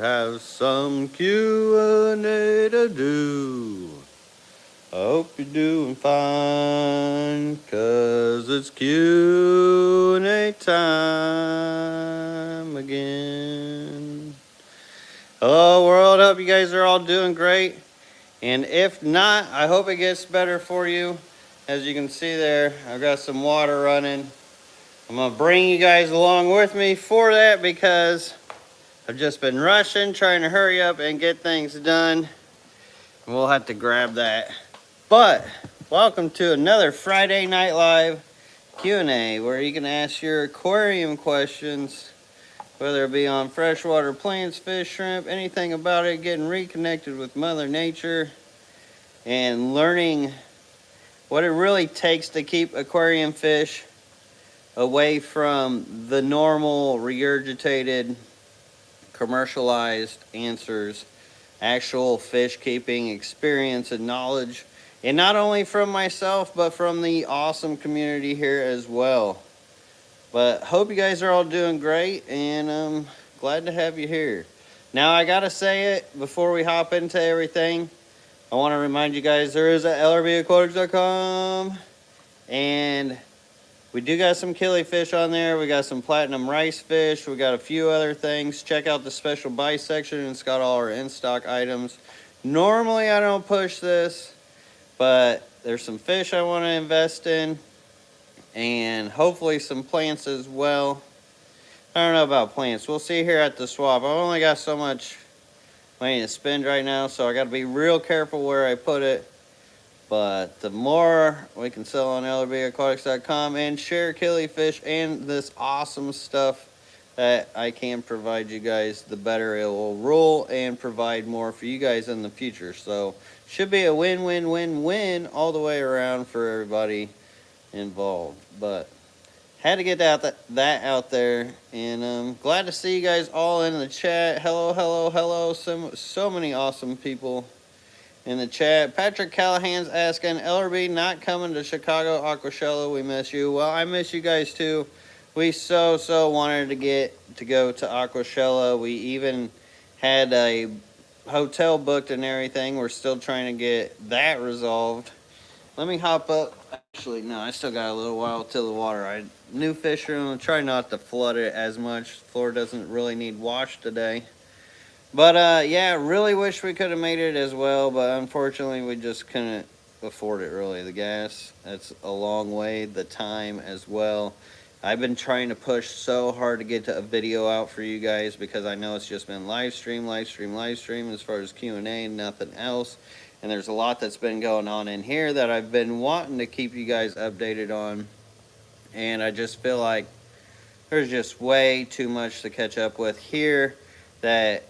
have some Q&A to do. I hope you're doing fine, 'cause it's Q&A time again. Hello world, hope you guys are all doing great. And if not, I hope it gets better for you. As you can see there, I've got some water running. I'm gonna bring you guys along with me for that because I've just been rushing, trying to hurry up and get things done. And we'll have to grab that. But welcome to another Friday Night Live Q&A, where you can ask your aquarium questions, whether it be on freshwater plants, fish, shrimp, anything about it, getting reconnected with Mother Nature and learning what it really takes to keep aquarium fish away from the normal regurgitated commercialized answers, actual fish keeping experience and knowledge, and not only from myself but from the awesome community here as well. But hope you guys are all doing great, and I'm glad to have you here. Now I gotta say it before we hop into everything, I want to remind you guys there is at lrbaquatics.com, and we do got some killifish on there. We got some platinum rice fish. We got a few other things. Check out the special buy section. It's got all our in-stock items. Normally I don't push this, but there's some fish I want to invest in, and hopefully some plants as well. I don't know about plants. We'll see here at the swap. I've only got so much money to spend right now, so I got to be real careful where I put it. But the more we can sell on lrbaquatics.com and share killifish and this awesome stuff that I can provide you guys, the better it will roll and provide more for you guys in the future. So should be a win-win-win-win all the way around for everybody involved. But had to get that out there, and I'm glad to see you guys all in the chat. Hello. So many awesome people in the chat. Patrick Callahan's asking, LRB not coming to Chicago Aquashella, we miss you. Well, I miss you guys too. We so wanted to go to Aquashella. We even had a hotel booked and everything. We're still trying to get that resolved. Let me hop up. Actually, no, I still got a little while till the water. New fish room. Try not to flood it as much. The floor doesn't really need wash today. But yeah, really wish we could have made it as well, but unfortunately we just couldn't afford it really. The gas, that's a long way. The time as well. I've been trying to push so hard to get a video out for you guys because I know it's just been live stream as far as Q&A, nothing else. And there's a lot that's been going on in here that I've been wanting to keep you guys updated on. And I just feel like there's just way too much to catch up with here that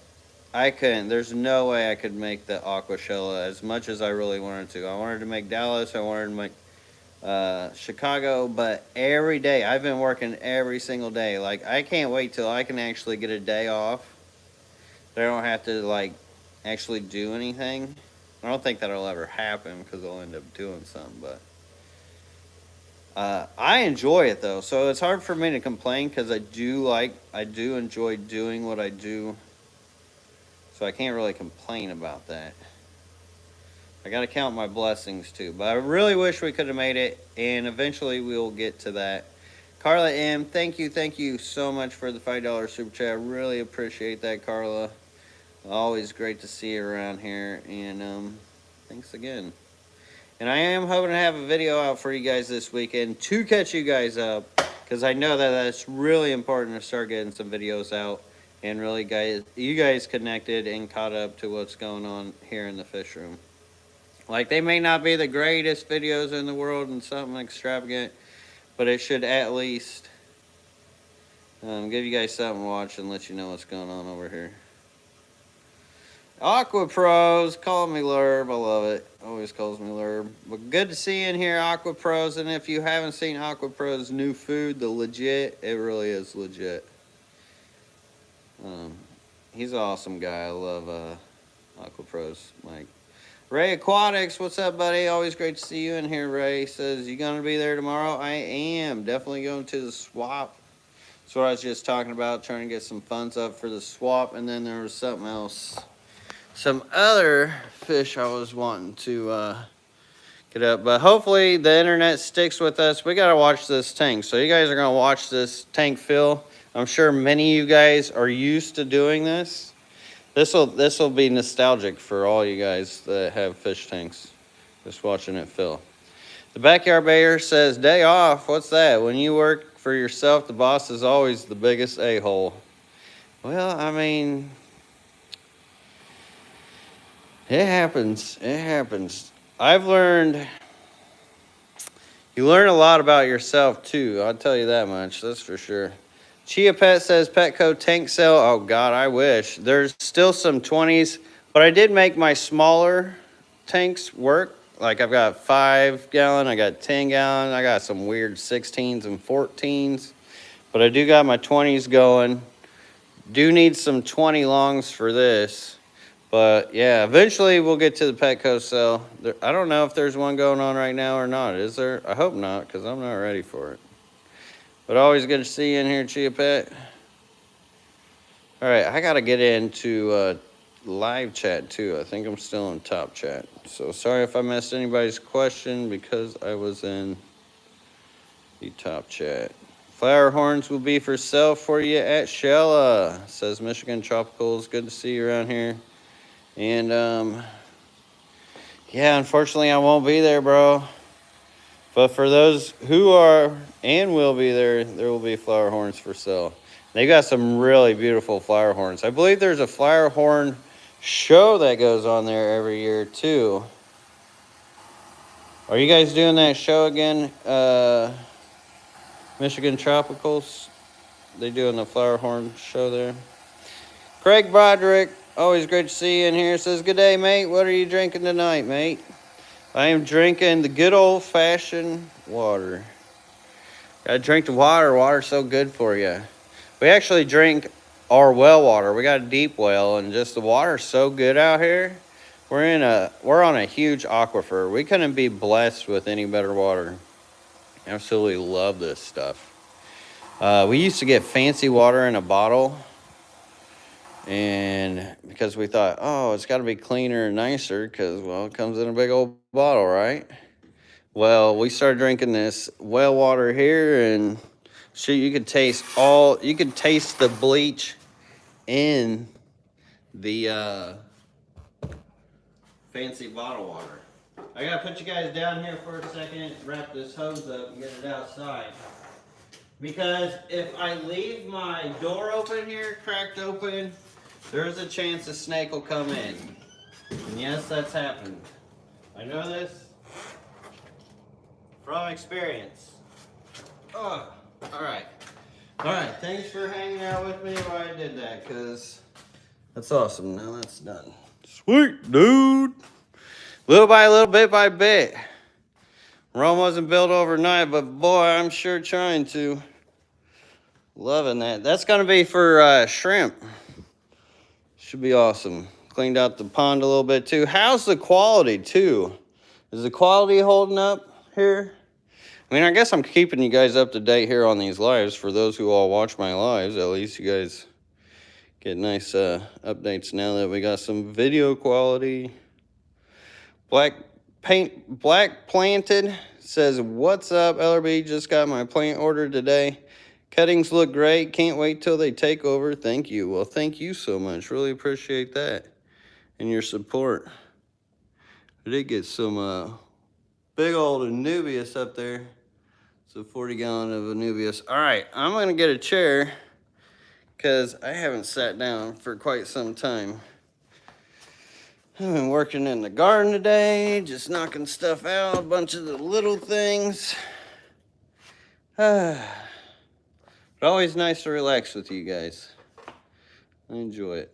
there's no way I could make the Aquashella as much as I really wanted to. I wanted to make Dallas, I wanted to make Chicago, but every day, I've been working every single day. Like, I can't wait till I can actually get a day off. I don't have to, like, actually do anything. I don't think that'll ever happen because I'll end up doing something, but I enjoy it though, so it's hard for me to complain because I do enjoy doing what I do. So I can't really complain about that. I got to count my blessings too. But I really wish we could have made it. And eventually we'll get to that. Carla M, thank you so much for the $5 super chat. I really appreciate that, Carla. Always great to see you around here. And thanks again. And I am hoping to have a video out for you guys this weekend to catch you guys up. Because I know that that's really important to start getting some videos out. And really, you guys connected and caught up to what's going on here in the fish room. Like, they may not be the greatest videos in the world and something extravagant, but it should at least give you guys something to watch and let you know what's going on over here. Aqua Pros, call me Lurb. I love it. Always calls me Lurb. But good to see you in here, Aqua Pros. And if you haven't seen Aqua Pros' new food, the legit, it really is legit. He's an awesome guy. I love Aqua Pros, Mike. Ray Aquatics, what's up, buddy? Always great to see you in here, Ray. Says, you going to be there tomorrow? I am. Definitely going to the swap That's what I was just talking about, trying to get some funds up for the swap. And then there was something else. Some other fish I was wanting to get up. But hopefully the internet sticks with us. We got to watch this tank. So you guys are going to watch this tank fill. I'm sure many of you guys are used to doing this. This will be nostalgic for all you guys that have fish tanks. Just watching it fill. The Backyard Bayer says, day off, what's that? When you work for yourself, the boss is always the biggest a-hole. Well, I mean, it happens. It happens. I've learned, you learn a lot about yourself too. I'll tell you that much, that's for sure. Chia Pet says, Petco tank sale. Oh God, I wish. There's still some 20s, but I did make my smaller tanks work. Like I've got 5 gallon, I got 10 gallon, I got some weird 16s and 14s, but I do got my 20s going. Do need some 20 longs for this, but yeah, eventually we'll get to the Petco sale. I don't know if there's one going on right now or not. Is there? I hope not, because I'm not ready for it. But always good to see you in here, Chia Pet. All right, I got to get into live chat too. I think I'm still in top chat. So sorry if I missed anybody's question because I was in the top chat. Flower horns will be for sale for you at Shella, says Michigan Tropicals. Good to see you around here. And yeah, unfortunately I won't be there, bro. But for those who are and will be there, there will be flower horns for sale. They got some really beautiful flower horns. I believe there's a flower horn show that goes on there every year too. Are you guys doing that show again? Michigan Tropicals? They doing the flower horn show there. Craig Broderick, always great to see you in here. Says, good day, mate. What are you drinking tonight, mate? I am drinking the good old-fashioned water. Gotta drink the water. Water's so good for you. We actually drink our well water. We got a deep well, and just the water's so good out here. We're on a huge aquifer. We couldn't be blessed with any better water. Absolutely love this stuff. We used to get fancy water in a bottle, and because we thought, oh, it's got to be cleaner and nicer because, well, it comes in a big old bottle, right? Well, we started drinking this well water here, and shoot, you could taste the bleach in the fancy bottle water. I gotta put you guys down here for a second, wrap this hose up and get it outside. Because if I leave my door open here, cracked open, there's a chance a snake will come in. And yes, that's happened. I know this from experience. Oh, all right. All right, thanks for hanging out with me while I did that, because that's awesome. Now that's done. Sweet, dude. Little by little, bit by bit. Rome wasn't built overnight, but boy, I'm sure trying to. Loving that. That's going to be for shrimp. Should be awesome. Cleaned out the pond a little bit too. How's the quality too? Is the quality holding up here? I mean, I guess I'm keeping you guys up to date here on these lives. For those who all watch my lives, at least you guys get nice updates now that we got some video quality. Black Planted says, what's up, LRB? Just got my plant ordered today. Cuttings look great. Can't wait till they take over. Thank you. Well, thank you so much. Really appreciate that and your support. I did get some big old Anubias up there. It's a 40 gallon of Anubias. All right, I'm going to get a chair because I haven't sat down for quite some time. I've been working in the garden today, just knocking stuff out, a bunch of the little things. But always nice to relax with you guys. I enjoy it.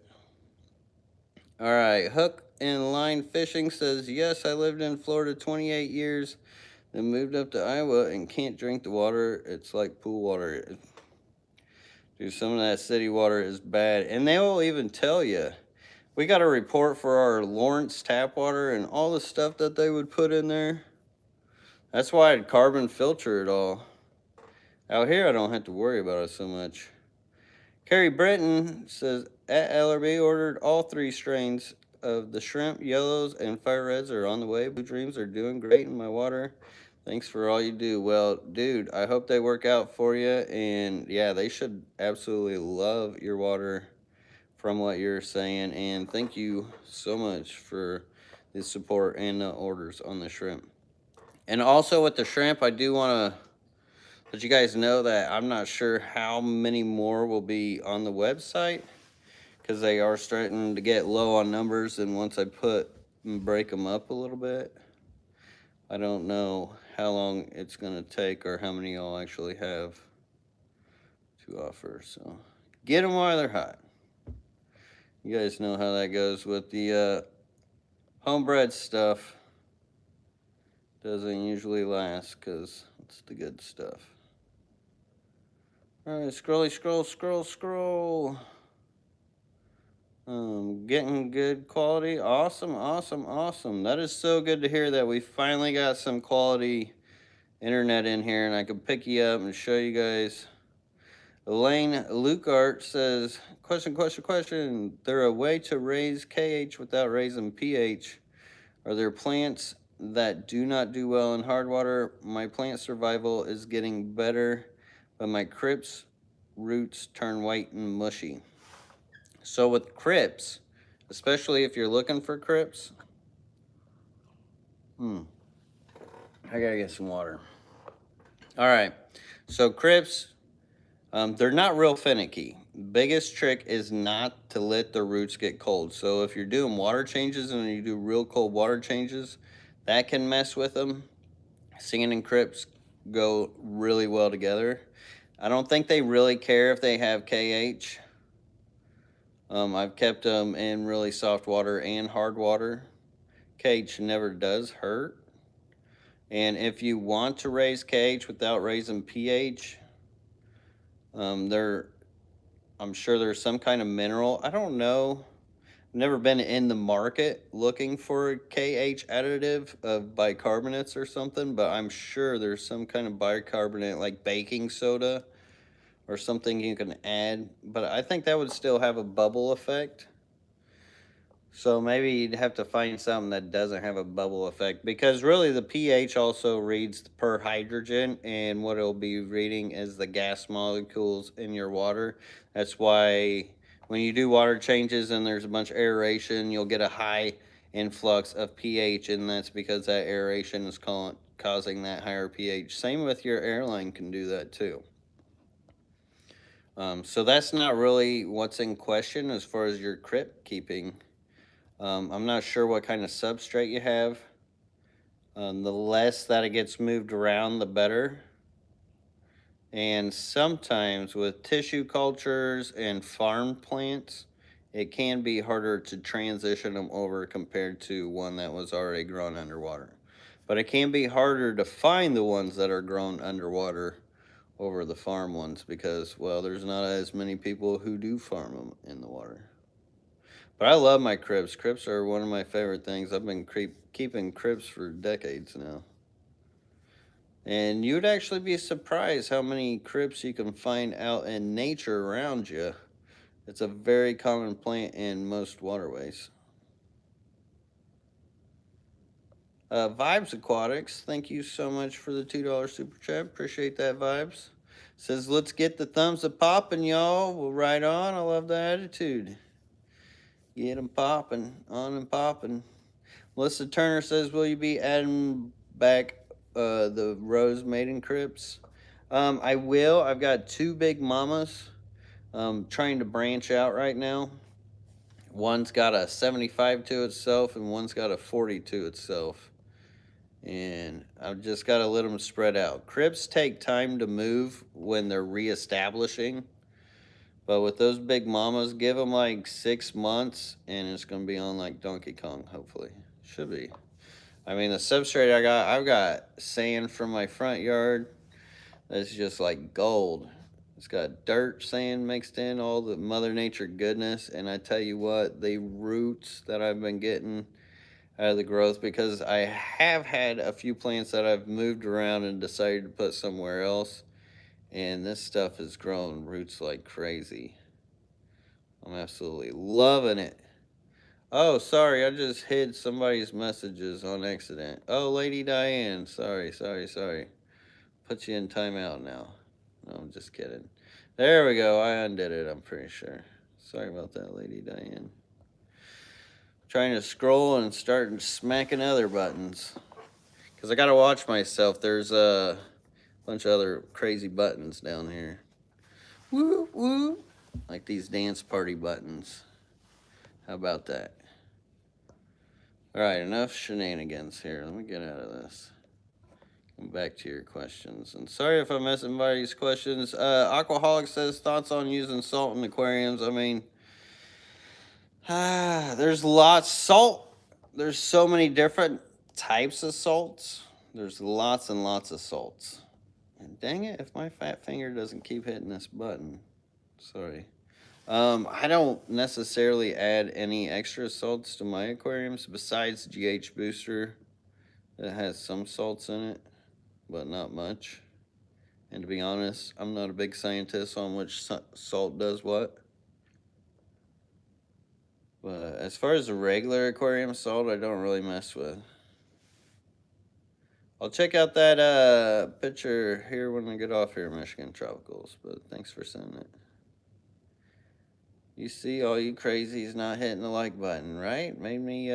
All right, Hook and Line Fishing says, yes, I lived in Florida 28 years, then moved up to Iowa and can't drink the water. It's like pool water. Dude, some of that city water is bad. And they will even tell you. We got a report for our Lawrence tap water and all the stuff that they would put in there. That's why I'd carbon filter it all. Out here, I don't have to worry about it so much. Carrie Britton says, at LRB, ordered all 3 strains of the shrimp, yellows, and fire reds are on the way. Blue Dreams are doing great in my water. Thanks for all you do. Well, dude, I hope they work out for you. And yeah, they should absolutely love your water from what you're saying. And thank you so much for the support and the orders on the shrimp. And also with the shrimp, I do want to let you guys know that I'm not sure how many more will be on the website, because they are starting to get low on numbers, and once I break them up a little bit, I don't know how long it's going to take or how many I'll actually have to offer. So get them while they're hot. You guys know how that goes with the homebred stuff. Doesn't usually last because it's the good stuff. All right, scroll. Getting good quality. Awesome. That is so good to hear that we finally got some quality internet in here and I can pick you up and show you guys. Elaine Lukart says, question. There a way to raise KH without raising pH? Are there plants that do not do well in hard water? My plant survival is getting better, but my crypts roots turn white and mushy. So with crypts, especially if you're looking for crypts, I gotta get some water. All right, so crypts, they're not real finicky. Biggest trick is not to let the roots get cold. So if you're doing water changes and you do real cold water changes, that can mess with them. Singing and crypts go really well together. I don't think they really care if they have KH. I've kept them in really soft water and hard water. KH never does hurt. And if you want to raise KH without raising pH, I'm sure there's some kind of mineral. I don't know. Never been in the market looking for a KH additive of bicarbonates or something, but I'm sure there's some kind of bicarbonate like baking soda or something you can add. But I think that would still have a bubble effect. So maybe you'd have to find something that doesn't have a bubble effect, because really the pH also reads per hydrogen, and what it'll be reading is the gas molecules in your water. That's why when you do water changes and there's a bunch of aeration, you'll get a high influx of pH, and that's because that aeration is causing that higher pH. Same with your airline can do that too. So that's not really what's in question as far as your crypt keeping. I'm not sure what kind of substrate you have. The less that it gets moved around, the better. And sometimes with tissue cultures and farm plants, it can be harder to transition them over compared to one that was already grown underwater. But it can be harder to find the ones that are grown underwater over the farm ones because, well, there's not as many people who do farm them in the water. But I love my crypts. Crypts are one of my favorite things. I've been keeping crypts for decades now. And you'd actually be surprised how many crypts you can find out in nature around you. It's a very common plant in most waterways. Vibes Aquatics, thank you so much for the $2 super chat. Appreciate that, Vibes. Says, let's get the thumbs up popping, y'all. Well, right on. I love the attitude. Get them popping, on and popping. Melissa Turner says, will you be adding back the rose maiden crypts? I will. I've got 2 big mamas trying to branch out right now. One's got a 75 to itself and one's got a 40 to itself. And I've just got to let them spread out. Crypts take time to move when they're reestablishing. But with those big mamas, give them like 6 months and it's going to be on like Donkey Kong, hopefully. Should be. I mean, the substrate I've got sand from my front yard that's just like gold. It's got dirt, sand mixed in, all the Mother Nature goodness. And I tell you what, the roots that I've been getting out of the growth, because I have had a few plants that I've moved around and decided to put somewhere else. And this stuff is growing roots like crazy. I'm absolutely loving it. Oh, sorry, I just hid somebody's messages on accident. Oh, Lady Diane, sorry. Put you in timeout now. No, I'm just kidding. There we go, I undid it, I'm pretty sure. Sorry about that, Lady Diane. Trying to scroll and start smacking other buttons. Because I gotta watch myself. There's a bunch of other crazy buttons down here. Woo, woo. Like these dance party buttons. How about that? Alright, enough shenanigans here. Let me get out of this. Come back to your questions. And sorry if I missed anybody's questions. Aquaholic says thoughts on using salt in aquariums. I mean, there's lots salt. There's so many different types of salts. There's lots and lots of salts. And dang it, if my fat finger doesn't keep hitting this button. Sorry. I don't necessarily add any extra salts to my aquariums besides GH Booster. It has some salts in it, but not much. And to be honest, I'm not a big scientist on which salt does what. But as far as the regular aquarium salt, I don't really mess with. I'll check out that picture here when I get off here, Michigan Tropicals. But thanks for sending it. You see all you crazies not hitting the like button, right? Made me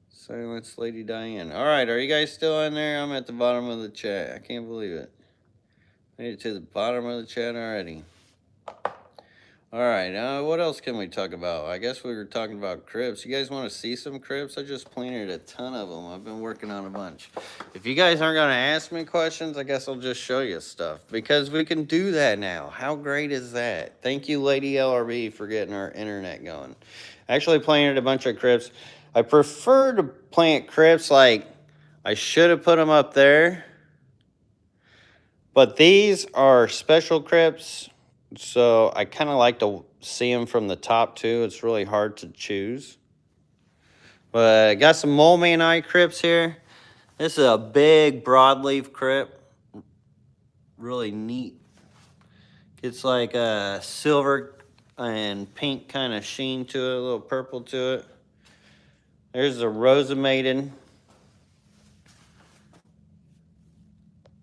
silence Lady Diane. Alright, are you guys still in there? I'm at the bottom of the chat. I can't believe it. Made it to the bottom of the chat already. Alright, what else can we talk about? I guess we were talking about crypts. You guys want to see some crypts? I just planted a ton of them. I've been working on a bunch. If you guys aren't going to ask me questions, I guess I'll just show you stuff. Because we can do that now. How great is that? Thank you, Lady LRB, for getting our internet going. I actually planted a bunch of crypts. I prefer to plant crypts like I should have put them up there. But these are special crypts. So I kind of like to see them from the top too. It's really hard to choose. But I got some mole man eye crypts here. This is a big broadleaf crypt. Really neat. It's like a silver and pink kind of sheen to it, a little purple to it. There's the Rosa Maiden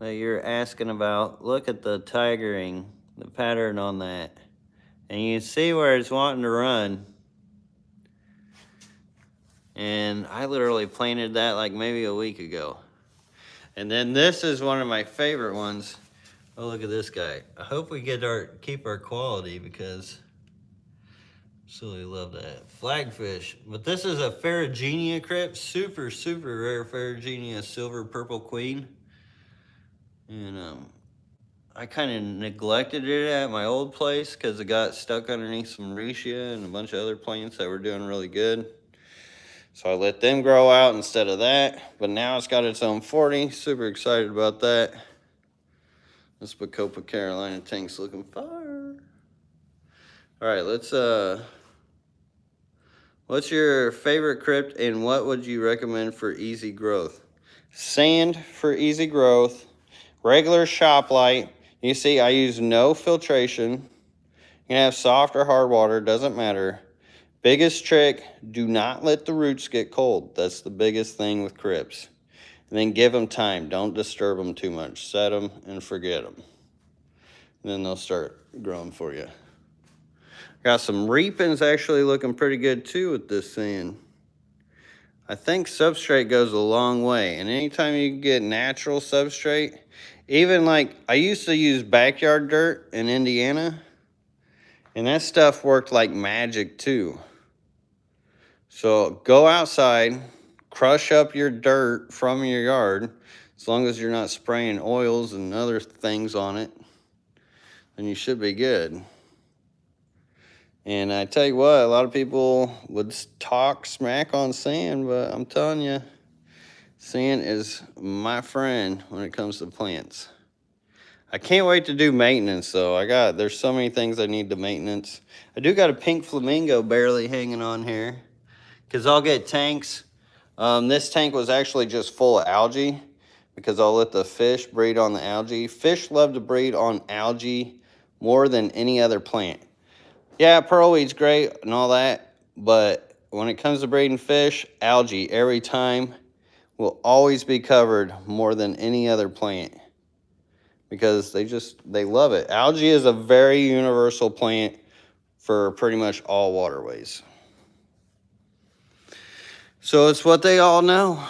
that you're asking about. Look at the tigering, the pattern on that. And you can see where it's wanting to run. And I literally planted that like maybe a week ago. And then this is one of my favorite ones. Oh, look at this guy. I hope we keep our quality because I absolutely love that. Flagfish. But this is a Ferrugenia crypt. Super, super rare Ferrugenia silver purple queen. And I kind of neglected it at my old place because it got stuck underneath some Riccia and a bunch of other plants that were doing really good. So I let them grow out instead of that. But now it's got its own 40. Super excited about that. This Bacopa Carolina tank's looking fire. All right, what's your favorite crypt and what would you recommend for easy growth? Sand for easy growth. Regular shop light. You see, I use no filtration. You can have soft or hard water, doesn't matter. Biggest trick, do not let the roots get cold. That's the biggest thing with crypts. And then give them time. Don't disturb them too much. Set them and forget them. And then they'll start growing for you. Got some reapings actually looking pretty good too with this sand. I think substrate goes a long way. And anytime you get natural substrate, even like I used to use backyard dirt in Indiana. And that stuff worked like magic too. So go outside, crush up your dirt from your yard, as long as you're not spraying oils and other things on it, then you should be good. And I tell you what, a lot of people would talk smack on sand, but I'm telling you, sand is my friend when it comes to plants. I can't wait to do maintenance though. There's so many things I need to maintenance. I do got a pink flamingo barely hanging on here. Because I'll get tanks. This tank was actually just full of algae. because I'll let the fish breed on the algae. Fish love to breed on algae more than any other plant. Yeah, pearlweed's great and all that, but when it comes to breeding fish, algae every time will always be covered more than any other plant because they love it. Algae is a very universal plant for pretty much all waterways. So it's what they all know.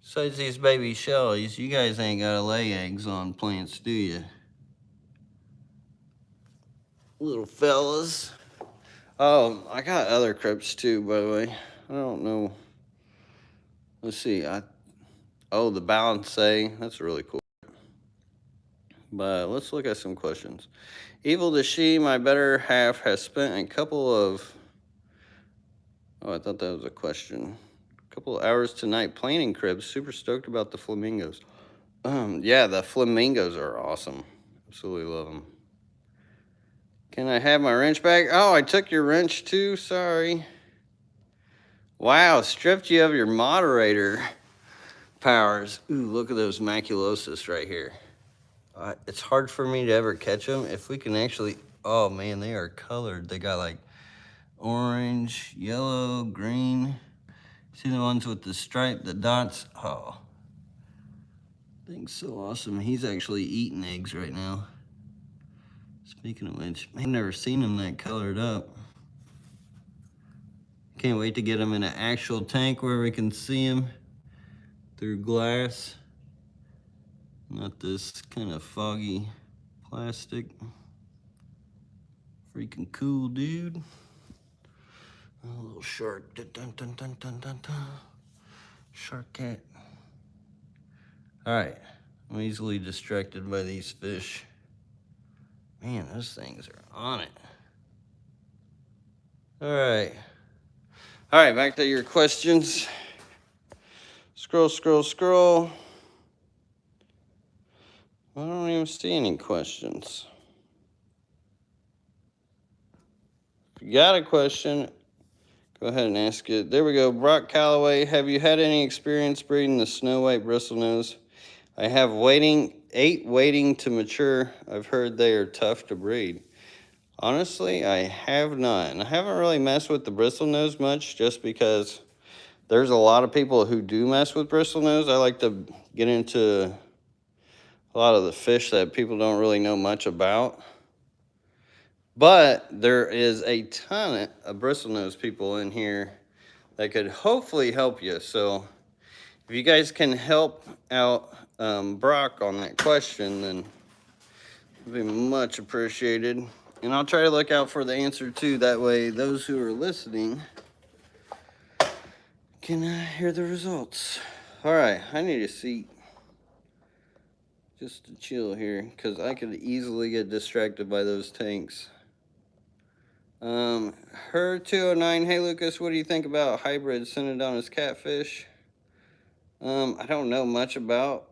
Besides these baby shellies, you guys ain't gotta lay eggs on plants, do you? Little fellas. Oh, I got other crypts too, by the way. I don't know. Let's see. Oh, the balance that's really cool. But let's look at some questions. Evil to She, my better half, has spent a couple of... Oh, I thought that was a question. A couple of hours tonight planning cribs. Super stoked about the flamingos. Yeah, the flamingos are awesome. Absolutely love them. Can I have my wrench back? Oh, I took your wrench too. Sorry. Wow, stripped you of your moderator powers. Ooh, look at those maculosus right here. It's hard for me to ever catch them. If we can actually... Oh, man, they are colored. They got like orange, yellow, green. See the ones with the stripe, the dots? Oh, thing's so awesome. He's actually eating eggs right now. Speaking of which, I've never seen him that colored up. Can't wait to get him in an actual tank where we can see him through glass. Not this kind of foggy plastic. Freaking cool, dude. A little shark. Dun, dun, dun, dun, dun, dun, dun. Shark cat. All right. I'm easily distracted by these fish. Man, those things are on it. All right. All right, back to your questions. Scroll, scroll, scroll. I don't even see any questions. If you got a question, go ahead and ask it. There we go. Brock Calloway, have you had any experience breeding the snow white bristlenose? I have 8 waiting to mature. I've heard they are tough to breed. Honestly, I have not. And I haven't really messed with the bristlenose much just because there's a lot of people who do mess with bristlenose. I like to get into a lot of the fish that people don't really know much about. But there is a ton of bristlenose people in here that could hopefully help you. So if you guys can help out Brock on that question, then it'd be much appreciated. And I'll try to look out for the answer too. That way those who are listening can hear the results. All right, I need a seat just to chill here because I could easily get distracted by those tanks. Her 209, hey Lucas, what do you think about hybrid shenanigans catfish? I don't know much about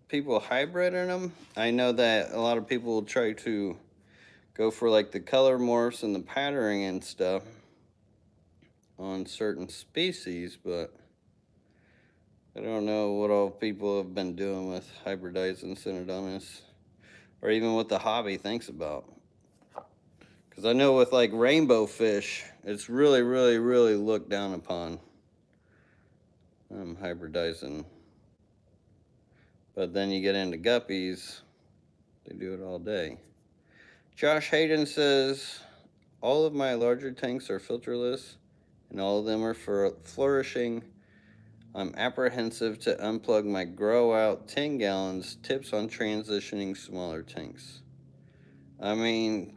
people hybriding them. I know that a lot of people will try to go for like the color morphs and the patterning and stuff on certain species, but I don't know what all people have been doing with hybridizing shenanigans or even what the hobby thinks about. Because I know with like rainbow fish, it's really, really, really looked down upon. Hybridizing. But then you get into guppies, they do it all day. Josh Hayden says, all of my larger tanks are filterless and all of them are for flourishing. I'm apprehensive to unplug my grow out 10 gallons. Tips on transitioning smaller tanks. I mean,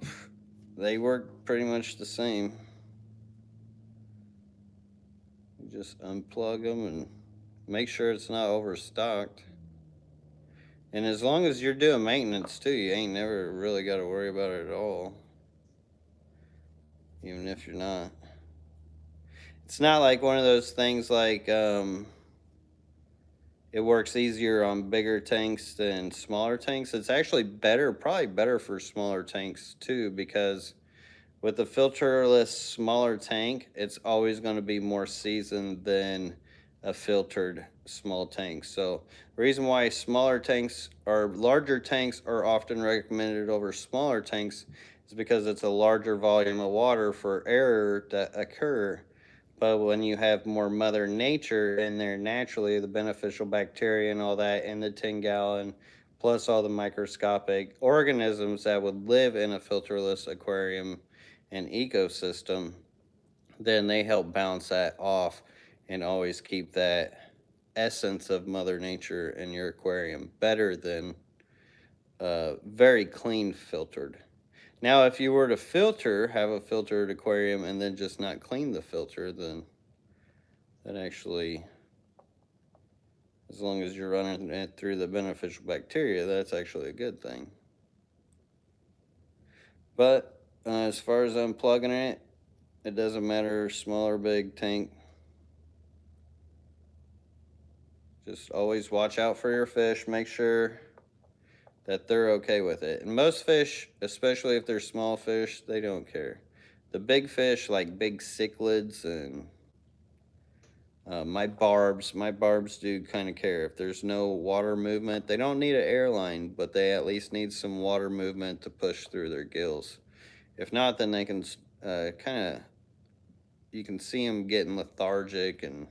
they work pretty much the same. You just unplug them and make sure it's not overstocked. And as long as you're doing maintenance too, you ain't never really got to worry about it at all. Even if you're not. It's not like one of those things like it works easier on bigger tanks than smaller tanks. It's actually better, probably better for smaller tanks too, because with the filterless smaller tank, it's always going to be more seasoned than a filtered small tank. So the reason why smaller tanks or larger tanks are often recommended over smaller tanks is because it's a larger volume of water for error to occur. But when you have more Mother Nature in there naturally, the beneficial bacteria and all that in the 10-gallon, plus all the microscopic organisms that would live in a filterless aquarium and ecosystem, then they help bounce that off and always keep that essence of Mother Nature in your aquarium better than very clean filtered. Now, if you were to have a filtered aquarium and then just not clean the filter, then that actually, as long as you're running it through the beneficial bacteria, that's actually a good thing. But as far as unplugging it, it doesn't matter, small or big tank. Just always watch out for your fish. Make sure that they're okay with it. And most fish, especially if they're small fish, they don't care. The big fish, like big cichlids and my barbs do kind of care. If there's no water movement, they don't need an airline, but they at least need some water movement to push through their gills. If not, then they can you can see them getting lethargic and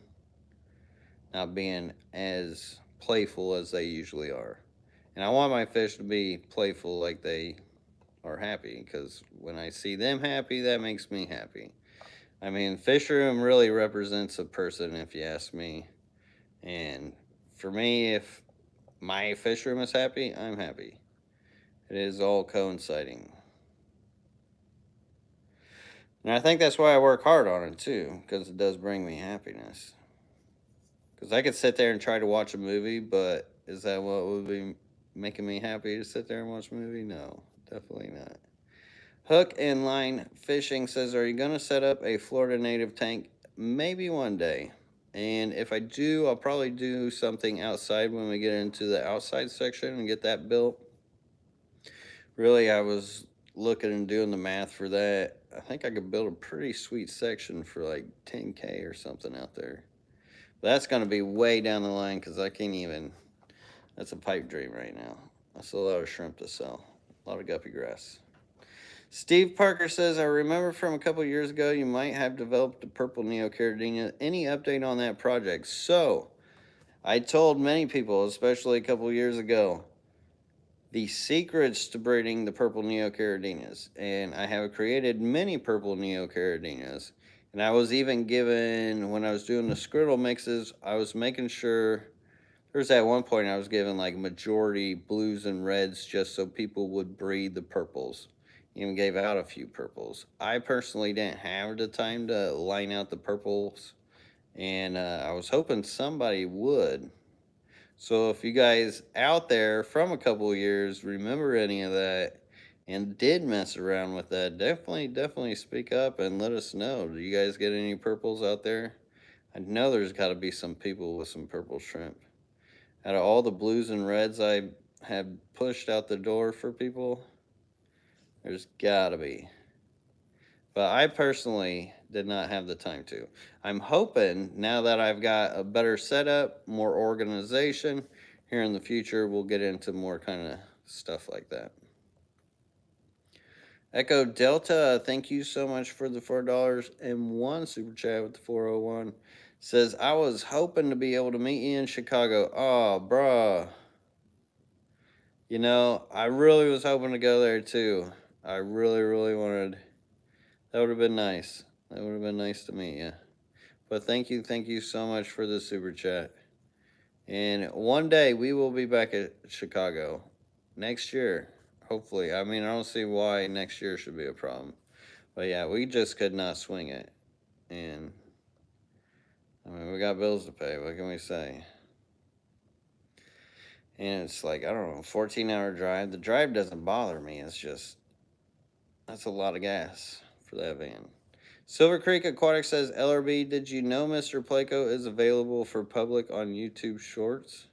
not being as playful as they usually are. And I want my fish to be playful like they are happy, because when I see them happy, that makes me happy. I mean, fish room really represents a person, if you ask me. And for me, if my fish room is happy, I'm happy. It is all coinciding. And I think that's why I work hard on it too, because it does bring me happiness. Because I could sit there and try to watch a movie, but is that what would be making me happy, to sit there and watch a movie? No, definitely not. Hook and Line Fishing says, are you going to set up a Florida native tank? Maybe one day. And if I do, I'll probably do something outside when we get into the outside section and get that built. Really, I was looking and doing the math for that. I think I could build a pretty sweet section for like 10K or something out there. But that's going to be way down the line, because I can't even, that's a pipe dream right now. That's a lot of shrimp to sell. A lot of guppy grass. Steve Parker says, I remember from a couple years ago you might have developed a purple neocaridina. Any update on that project? So, I told many people, especially a couple years ago, the secrets to breeding the purple neocaridinas. And I have created many purple neocaridinas. And I was even given, when I was doing the squirtle mixes, I was making sure, there's at one point I was given like majority blues and reds just so people would breed the purples. Even gave out a few purples. I personally didn't have the time to line out the purples, and I was hoping somebody would. So if you guys out there from a couple years remember any of that and did mess around with that, definitely speak up and let us know. Do you guys get any purples out there? I know there's got to be some people with some purple shrimp. Out of all the blues and reds I have pushed out the door for people, there's gotta be. But I personally did not have the time to. I'm hoping now that I've got a better setup, more organization, here in the future we'll get into more kind of stuff like that. Echo Delta, thank you so much for the $4.01 super chat with the 401. Says, I was hoping to be able to meet you in Chicago. Oh, bruh. You know, I really was hoping to go there too. I really wanted. That would have been nice. That would have been nice to meet you. But thank you so much for the super chat. And one day we will be back at Chicago. Next year, hopefully. I mean, I don't see why next year should be a problem. But yeah, we just could not swing it. And I mean, we got bills to pay. What can we say? And it's like, I don't know, 14-hour drive. The drive doesn't bother me. It's just, that's a lot of gas for that van. Silver Creek Aquatic says, LRB, did you know Mr. Placo is available for public on YouTube Shorts?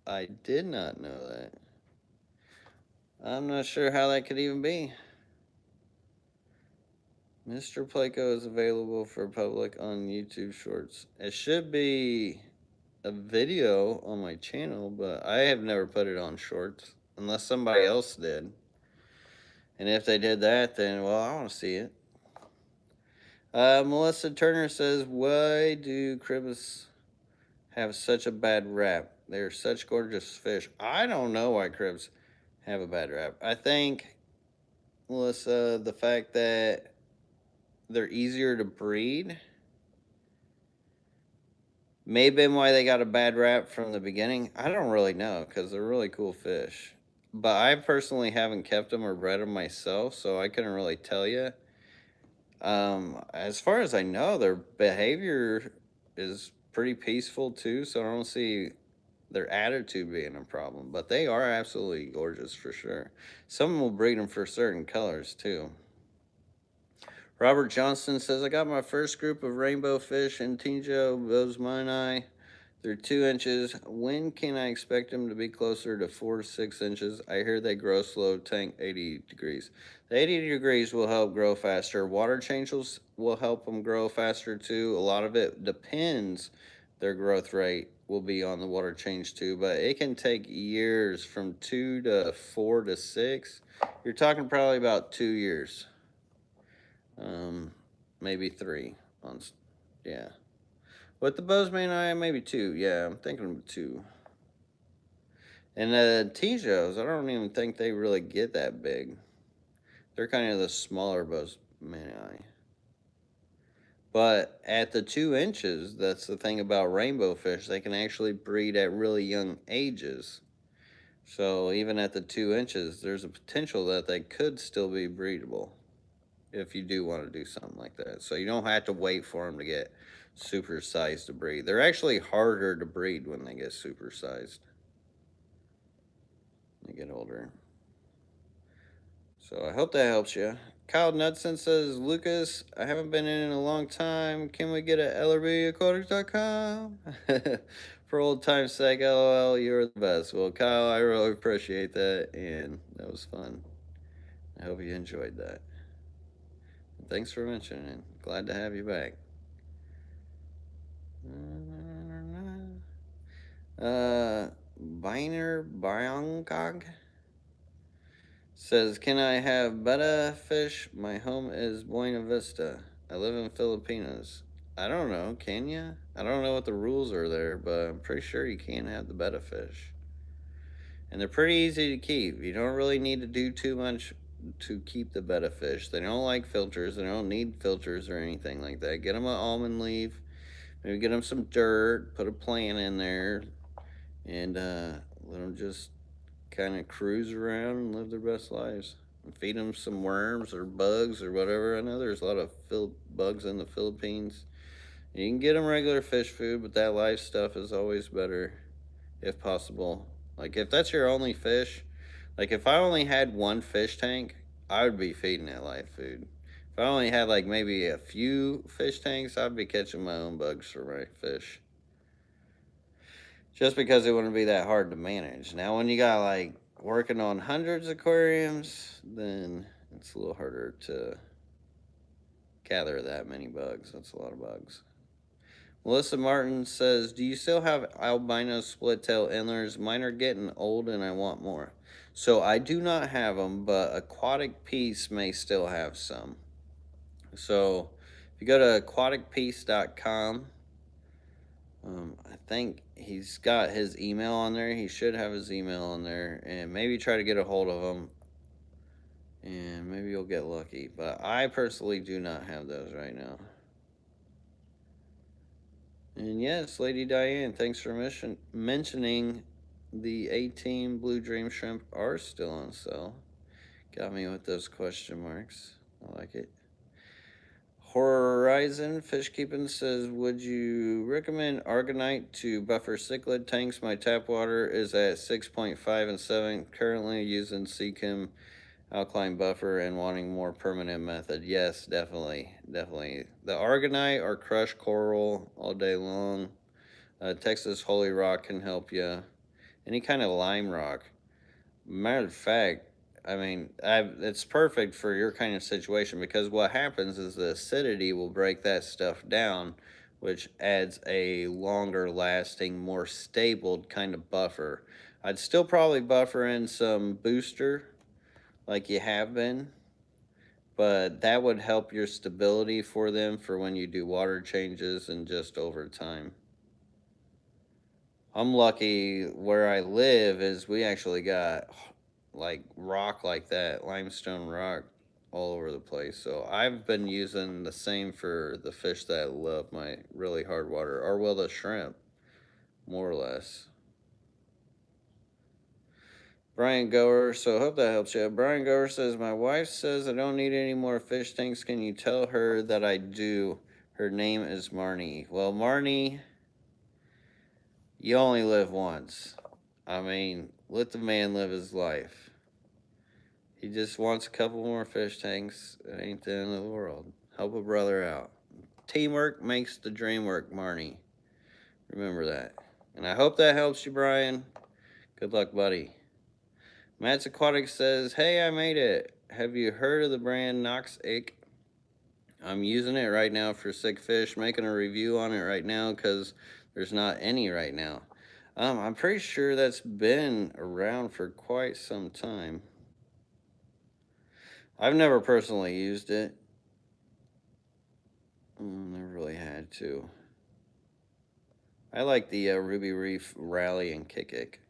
I did not know that. I'm not sure how that could even be. Mr. Placo is available for public on YouTube Shorts. It should be a video on my channel, but I have never put it on Shorts unless somebody else did. And if they did that, then, well, I want to see it. Melissa Turner says, why do cribs have such a bad rap? They're such gorgeous fish. I don't know why cribs have a bad rap. I think, Melissa, the fact that they're easier to breed may have been why they got a bad rap from the beginning. I don't really know because they're really cool fish. But I personally haven't kept them or bred them myself, so I couldn't really tell you. As far as I know, their behavior is pretty peaceful too, so I don't see their attitude being a problem. But they are absolutely gorgeous for sure. Some will breed them for certain colors too. Robert Johnston says, I got my first group of rainbow fish in Tinjo bosemani. They're 2 inches. When can I expect them to be closer to 4 to 6 inches? I hear they grow slow, tank 80 degrees. The 80 degrees will help grow faster. Water changes will help them grow faster too. A lot of it depends. Their growth rate will be on the water change too, but it can take years from 2 to 4 to 6. You're talking probably about 2 years. Maybe 3 on, yeah. With the bosemani, maybe 2. Yeah, I'm thinking of 2. And the Tijos, I don't even think they really get that big. They're kind of the smaller bosemani. But at the 2 inches, that's the thing about rainbow fish. They can actually breed at really young ages. So even at the 2 inches, there's a potential that they could still be breedable if you do want to do something like that. So you don't have to wait for them to get super sized to breed. They're actually harder to breed when they get super sized. They get older. So I hope that helps you. Kyle Knudsen says, Lucas, I haven't been in a long time. Can we get a LRBAquatics.com? For old time's sake, LOL, you're the best. Well, Kyle, I really appreciate that, and that was fun. I hope you enjoyed that. And thanks for mentioning it. Glad to have you back. Biner Byongkog says, can I have betta fish? My home is Buena Vista. I live in Filipinos. I don't know, can you? I don't know what the rules are there, but I'm pretty sure you can have the betta fish. And they're pretty easy to keep. You don't really need to do too much to keep the betta fish. They don't like filters. They don't need filters or anything like that. Get them an almond leaf. Maybe get them some dirt. Put a plant in there. And let them just kind of cruise around and live their best lives. And feed them some worms or bugs or whatever. I know there's a lot of bugs in the Philippines. You can get them regular fish food, but that live stuff is always better if possible. Like if that's your only fish, like if I only had one fish tank, I would be feeding that live food. If I only had like maybe a few fish tanks, I'd be catching my own bugs for my fish. Just because it wouldn't be that hard to manage. Now when you got like working on hundreds of aquariums, then it's a little harder to gather that many bugs. That's a lot of bugs. Melissa Martin says, do you still have albino split tail endlers? Mine are getting old and I want more. So I do not have them, but Aquatic Peace may still have some. So if you go to aquaticpeace.com, I think he's got his email on there. He should have his email on there. And maybe try to get a hold of him. And maybe you'll get lucky. But I personally do not have those right now. And yes, Lady Diane, thanks for mentioning the 18 Blue Dream shrimp are still on sale. Got me with those question marks. I like it. Horizon Fishkeeping says, would you recommend Argonite to buffer cichlid tanks? My tap water is at 6.5 and 7. Currently using Seachem alkaline buffer and wanting more permanent method. Yes, definitely. The Argonite or crushed coral all day long. Texas Holy Rock can help you. Any kind of lime rock. Matter of fact, I mean, it's perfect for your kind of situation because what happens is the acidity will break that stuff down, which adds a longer lasting, more stable kind of buffer. I'd still probably buffer in some booster like you have been, but that would help your stability for them for when you do water changes and just over time. I'm lucky where I live is we actually got like rock like that, limestone rock all over the place. So I've been using the same for the fish that I love, my really hard water, or well, the shrimp, more or less. Brian Goer, so I hope that helps you. Brian Goer says, my wife says I don't need any more fish tanks. Can you tell her that I do? Her name is Marnie. Well, Marnie, you only live once. I mean, let the man live his life. He just wants a couple more fish tanks. It ain't the end of the world. Help a brother out. Teamwork makes the dream work, Marnie. Remember that. And I hope that helps you, Brian. Good luck, buddy. Matt's Aquatic says, hey, I made it. Have you heard of the brand Nox Ick? I'm using it right now for sick fish, making a review on it right now because there's not any right now. I'm pretty sure that's been around for quite some time. I've never personally used it. Never really had to. I like the Ruby Reef Rally and Kick Ick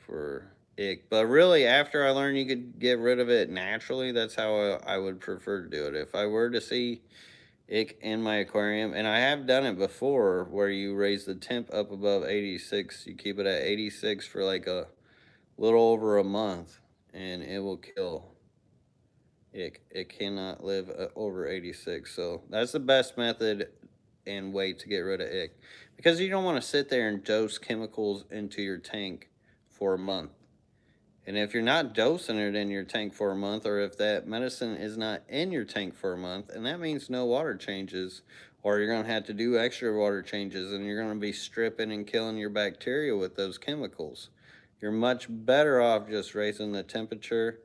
for ick. But really, after I learned you could get rid of it naturally, that's how I would prefer to do it. If I were to see ick in my aquarium, and I have done it before where you raise the temp up above 86, you keep it at 86 for like a little over a month, and it will kill ick. It cannot live over 86. So that's the best method and way to get rid of ick, because you don't want to sit there and dose chemicals into your tank for a month. And if you're not dosing it in your tank for a month, or if that medicine is not in your tank for a month, and that means no water changes, or you're going to have to do extra water changes, and you're going to be stripping and killing your bacteria with those chemicals. You're much better off just raising the temperature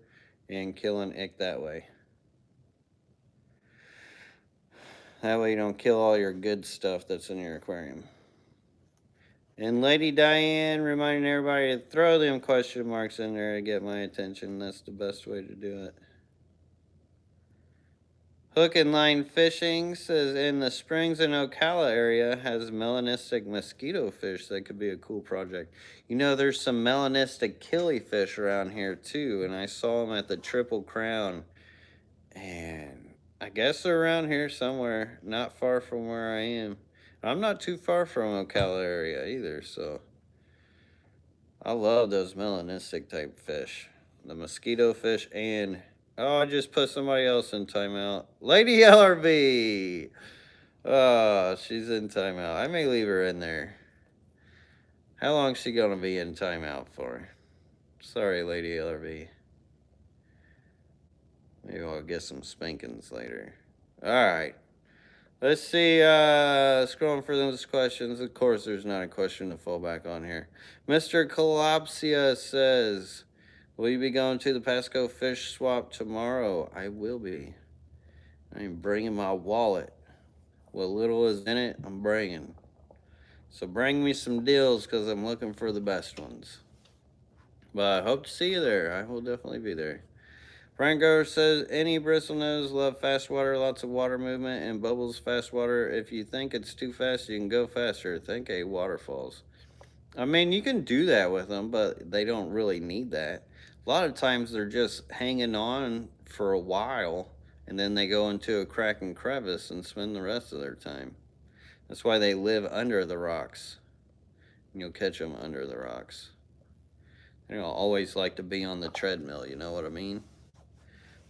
and killing ick that way. That way you don't kill all your good stuff that's in your aquarium. And Lady Diane reminding everybody to throw them question marks in there to get my attention. That's the best way to do it. Hook and line fishing says in the Springs and Ocala area has melanistic mosquito fish. That could be a cool project. You know, there's some melanistic killifish around here too, and I saw them at the Triple Crown. And I guess they're around here somewhere, not far from where I am. I'm not too far from Ocala area either, so I love those melanistic type fish. The mosquito fish and, oh, I just put somebody else in timeout. Lady LRB! Oh, she's in timeout. I may leave her in there. How long is she going to be in timeout for? Sorry, Lady LRB. Maybe I'll get some spankings later. Alright. Let's see, scrolling for those questions. Of course, there's not a question to fall back on here. Mr. Collapsia says, will you be going to the Pasco fish swap tomorrow? I will be. I'm bringing my wallet. What little is in it, I'm bringing. So bring me some deals because I'm looking for the best ones. But I hope to see you there. I will definitely be there. Franco says, any bristlenose love fast water, lots of water movement, and bubbles fast water. If you think it's too fast, you can go faster. Think a waterfalls. I mean, you can do that with them, but they don't really need that. A lot of times they're just hanging on for a while, and then they go into a crack and crevice and spend the rest of their time. That's why they live under the rocks. You'll catch them under the rocks. They don't always like to be on the treadmill, you know what I mean?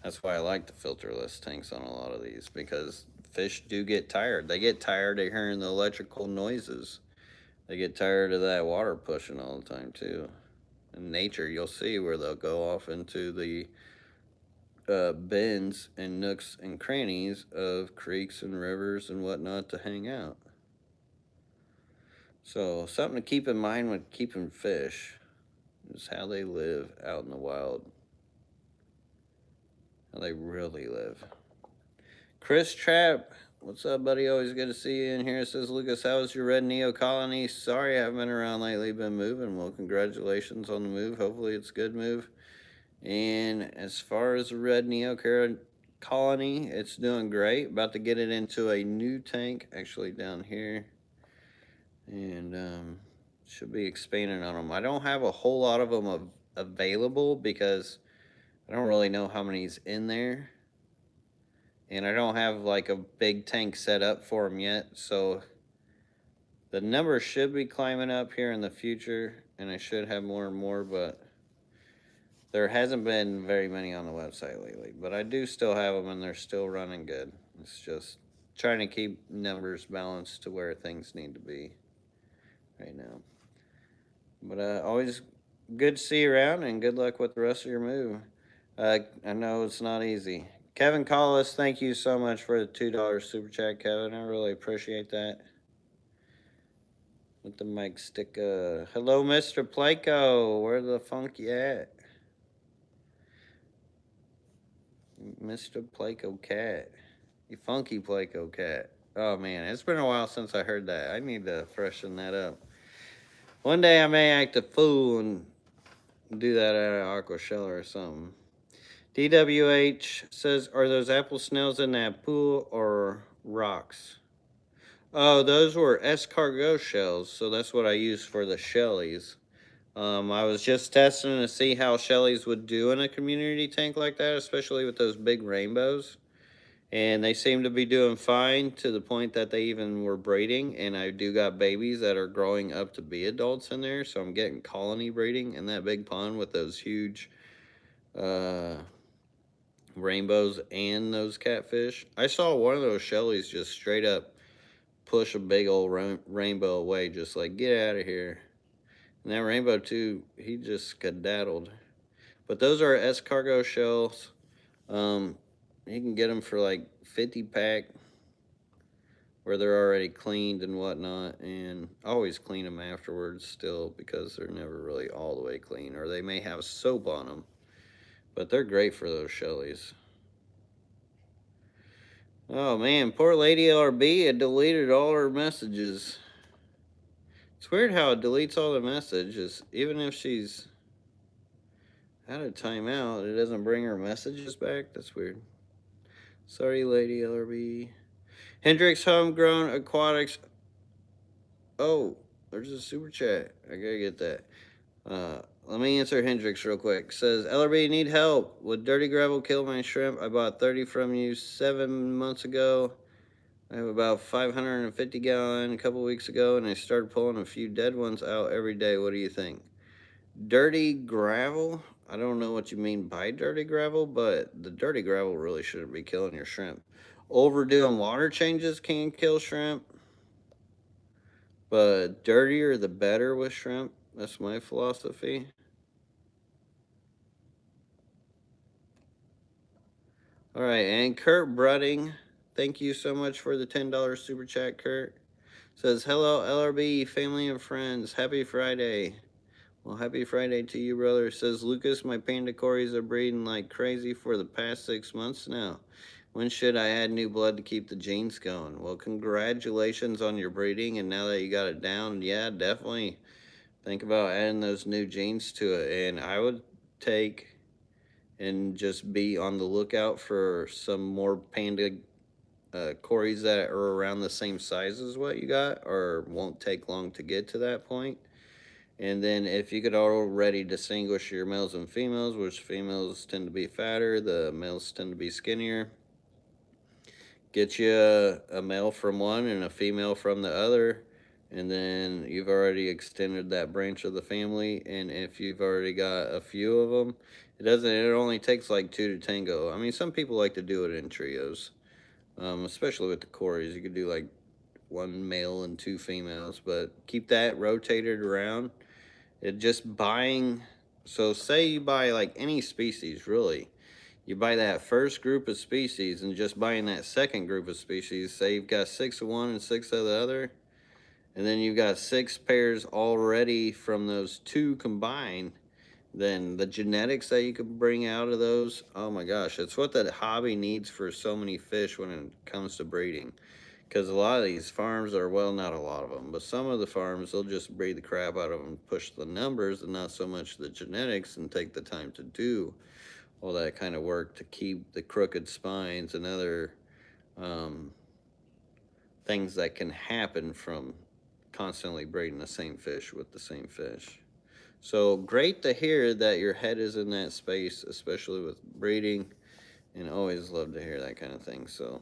That's why I like the filterless tanks on a lot of these, because fish do get tired. They get tired of hearing the electrical noises. They get tired of that water pushing all the time too. In nature, you'll see where they'll go off into the bends and nooks and crannies of creeks and rivers and whatnot to hang out. So something to keep in mind when keeping fish is how they live out in the wild. how they really live. Chris Trapp, what's up, buddy? Always good to see you in here. It says, Lucas, how's your red Neo colony? Sorry I haven't been around lately, been moving. Well, congratulations on the move. Hopefully it's a good move. And as far as the red Neo colony, it's doing great. About to get it into a new tank, actually down here. And should be expanding on them. I don't have a whole lot of them available because I don't really know how many's in there. And I don't have like a big tank set up for them yet, so the number should be climbing up here in the future, and I should have more and more, but there hasn't been very many on the website lately. But I do still have them, and they're still running good. It's just trying to keep numbers balanced to where things need to be right now. But always good to see you around, and good luck with the rest of your move. I know it's not easy. Kevin Collis, thank you so much for the $2 super chat, Kevin. I really appreciate that. With the mic stick. Hello, Mr. Placo. Where the funk you at? Mr. Placo Cat. You funky Placo Cat. Oh, man. It's been a while since I heard that. I need to freshen that up. One day I may act a fool and do that at an aqua shell or something. DWH says, are those apple snails in that pool or rocks? Oh, those were escargot shells, so that's what I use for the shellies. I was just testing to see how shellies would do in a community tank like that, especially with those big rainbows. And they seem to be doing fine to the point that they even were breeding. And I do got babies that are growing up to be adults in there, so I'm getting colony breeding in that big pond with those huge rainbows and those catfish. I saw one of those shellies just straight up push a big old rainbow away, just like, get out of here. And that rainbow too, he just skedaddled. But those are escargot shells. You can get them for like 50 pack where they're already cleaned and whatnot, and always clean them afterwards still because they're never really all the way clean, or they may have soap on them. But they're great for those shellies. Oh man, poor Lady LRB had deleted all her messages. It's weird how it deletes all the messages. Even if she's out of timeout, it doesn't bring her messages back. That's weird. Sorry, Lady LRB. Hendrix Homegrown Aquatics. Oh, there's a super chat. I gotta get that. Let me answer Hendrix real quick. Says, LRB, need help. Would dirty gravel kill my shrimp? I bought 30 from you 7 months ago. I have about 550 gallon a couple weeks ago, and I started pulling a few dead ones out every day. What do you think? Dirty gravel? I don't know what you mean by dirty gravel, but the dirty gravel really shouldn't be killing your shrimp. Overdoing water changes can kill shrimp, but dirtier the better with shrimp. That's my philosophy. All right, and Kurt Brudding, thank you so much for the $10 super chat, Kurt. Says, hello, LRB, family and friends. Happy Friday. Well, happy Friday to you, brother. Says, Lucas, my panda cories are breeding like crazy for the past 6 months now. When should I add new blood to keep the genes going? Well, congratulations on your breeding, and now that you got it down, yeah, definitely think about adding those new genes to it. And I would take and just be on the lookout for some more panda cories that are around the same size as what you got, or won't take long to get to that point. And then if you could already distinguish your males and females, which females tend to be fatter, the males tend to be skinnier, get you a male from one and a female from the other, and then you've already extended that branch of the family. And if you've already got a few of them, it only takes like 2 to tango. I mean, some people like to do it in trios, especially with the cories. You could do like 1 male and 2 females, but keep that rotated around. It just buying, so say you buy like any species, really. You buy that first group of species, and just buying that second group of species, say you've got 6 of one and 6 of the other, and then you've got 6 pairs already from those 2 combined, then the genetics that you could bring out of those, oh my gosh, it's what the hobby needs for so many fish when it comes to breeding. Because a lot of these farms are, well, not a lot of them, but some of the farms, they'll just breed the crap out of them, push the numbers and not so much the genetics, and take the time to do all that kind of work to keep the crooked spines and other things that can happen from constantly breeding the same fish with the same fish. So great to hear that your head is in that space, especially with breeding, and always love to hear that kind of thing. So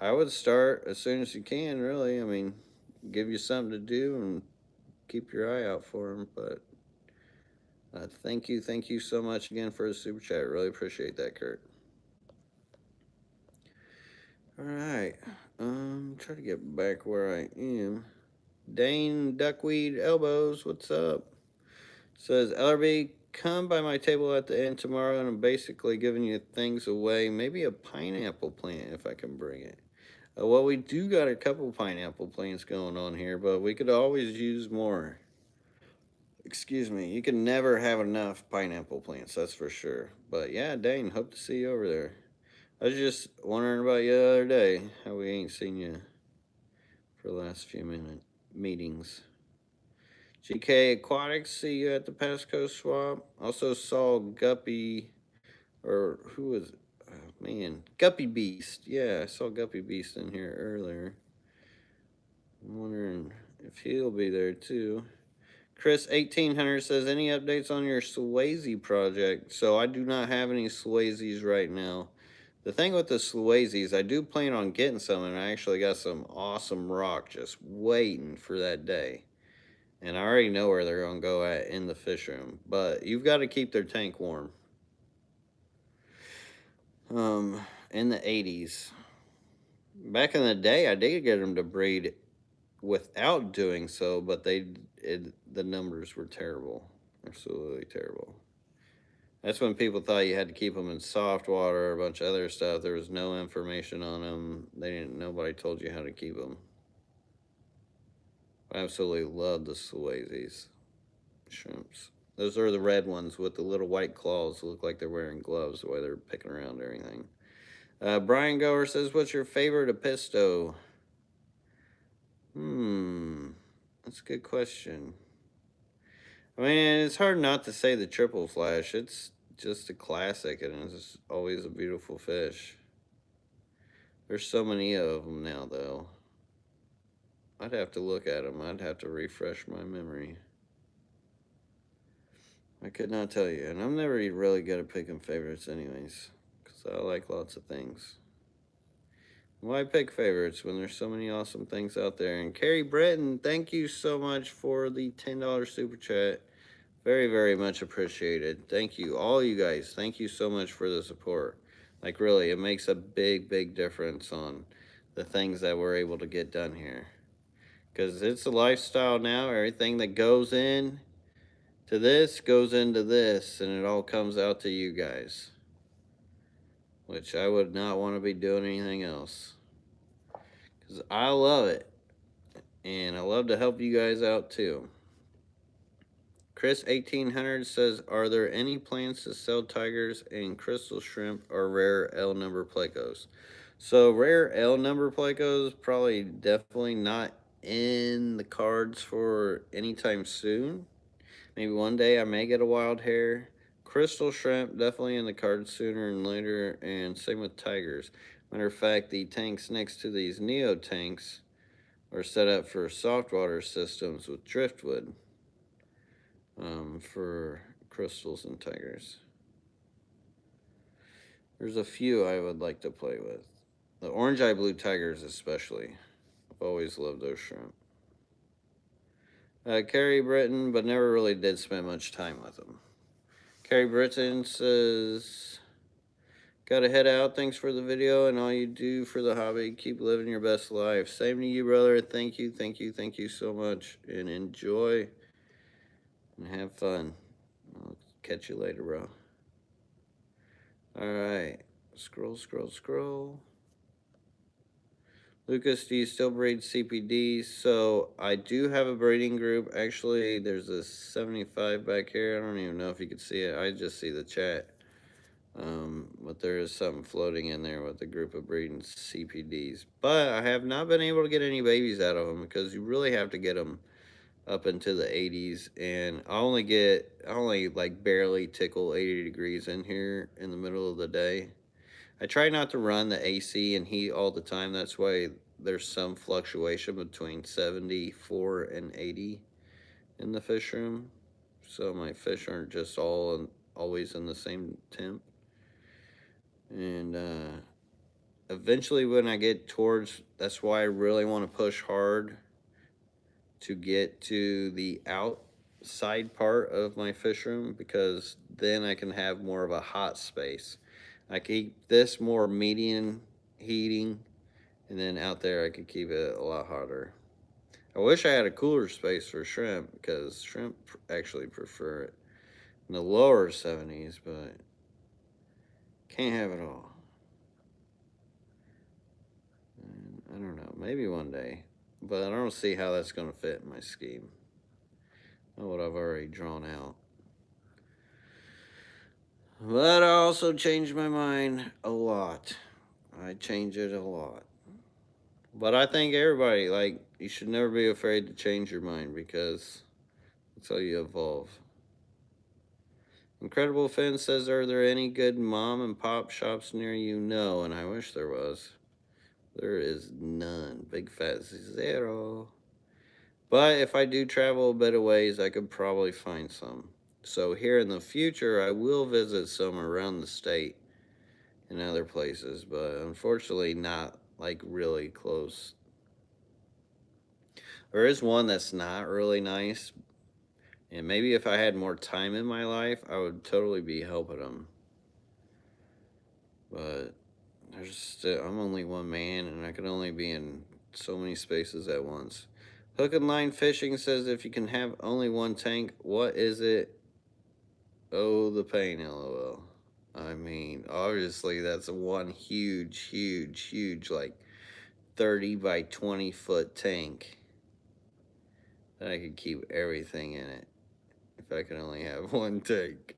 I would start as soon as you can, really. I mean, give you something to do and keep your eye out for them. But thank you so much again for the super chat. Really appreciate that, Kurt. All right, try to get back where I am. Dane Duckweed Elbows, what's up? Says LRB, come by my table at the end tomorrow, and I'm basically giving you things away. Maybe a pineapple plant if I can bring it. Well, we do got a couple pineapple plants going on here, but we could always use more. Excuse me, you can never have enough pineapple plants, that's for sure. But yeah, Dane, hope to see you over there. I was just wondering about you the other day, how we ain't seen you for the last few meetings. GK Aquatics, see you at the Pasco Swap. Also saw Guppy, or who was, oh man, Guppy Beast. Yeah, I saw Guppy Beast in here earlier. I'm wondering if he'll be there too. Chris 1800 says, any updates on your Swayze project? So I do not have any Swayzes right now. The thing with the Swayzes, I do plan on getting some, and I actually got some awesome rock just waiting for that day. And I already know where they're going to go at in the fish room. But you've got to keep their tank warm. In the 80s. Back in the day, I did get them to breed without doing so, but the numbers were terrible. Absolutely terrible. That's when people thought you had to keep them in soft water or a bunch of other stuff. There was no information on them. Nobody told you how to keep them. I absolutely love the Swayzes shrimps. Those are the red ones with the little white claws. Look like they're wearing gloves the way they're picking around everything. Brian Gower says, what's your favorite Episto? That's a good question. I mean, it's hard not to say the triple flash. It's just a classic, and it's always a beautiful fish. There's so many of them now, though. I'd have to look at them. I'd have to refresh my memory. I could not tell you. And I'm never really good at picking favorites anyways, because I like lots of things. Why pick favorites when there's so many awesome things out there? And Carrie Britton, thank you so much for the $10 super chat. Very, very much appreciated. Thank you, all you guys. Thank you so much for the support. Like, really, it makes a big, big difference on the things that we're able to get done here. Because it's a lifestyle now. Everything that goes in to this goes into this, and it all comes out to you guys. Which I would not want to be doing anything else. Because I love it. And I love to help you guys out too. Chris 1800 says, are there any plans to sell tigers and crystal shrimp or rare L number plecos? So rare L number plecos probably definitely not in the cards for anytime soon. Maybe one day I may get a wild hair. Crystal shrimp definitely in the cards sooner than later, and same with tigers. Matter of fact, the tanks next to these Neo tanks are set up for soft water systems with driftwood. For crystals and tigers. There's a few I would like to play with. The orange eye blue tigers especially. I've always loved those shrimp. Carrie Britton, but never really did spend much time with them. Carrie Britton says, gotta head out. Thanks for the video and all you do for the hobby. Keep living your best life. Same to you, brother. Thank you so much. And enjoy and have fun. I'll catch you later, bro. All right. Scroll. Lucas, do you still breed CPDs? So I do have a breeding group. Actually, there's a 75 back here. I don't even know if you can see it. I just see the chat. But there is something floating in there with a group of breeding CPDs. But I have not been able to get any babies out of them because you really have to get them up into the 80s. And I only like barely tickle 80 degrees in here in the middle of the day. I try not to run the AC and heat all the time. That's why there's some fluctuation between 74 and 80 in the fish room. So my fish aren't just always in the same temp. And eventually when I get towards, that's why I really want to push hard to get to the outside part of my fish room, because then I can have more of a hot space. I keep this more medium heating, and then out there I could keep it a lot hotter. I wish I had a cooler space for shrimp, because shrimp actually prefer it in the lower 70s, but can't have it all. I don't know, maybe one day, but I don't see how that's going to fit in my scheme. Not what I've already drawn out. But I also changed my mind a lot. I change it a lot. But I think everybody, like, you should never be afraid to change your mind, because that's how you evolve. Incredible Finn says, are there any good mom and pop shops near you? No, and I wish there was. There is none. Big fat zero. But if I do travel a bit of ways, I could probably find some. So here in the future, I will visit some around the state and other places, but unfortunately not like really close. There is one that's not really nice, and maybe if I had more time in my life, I would totally be helping them. But I'm only one man, and I can only be in so many spaces at once. Hook and Line Fishing says, if you can have only one tank, what is it? Oh, the pain, LOL. I mean, obviously that's one huge, like 30 by 20 foot tank that I could keep everything in it if I could only have one tank.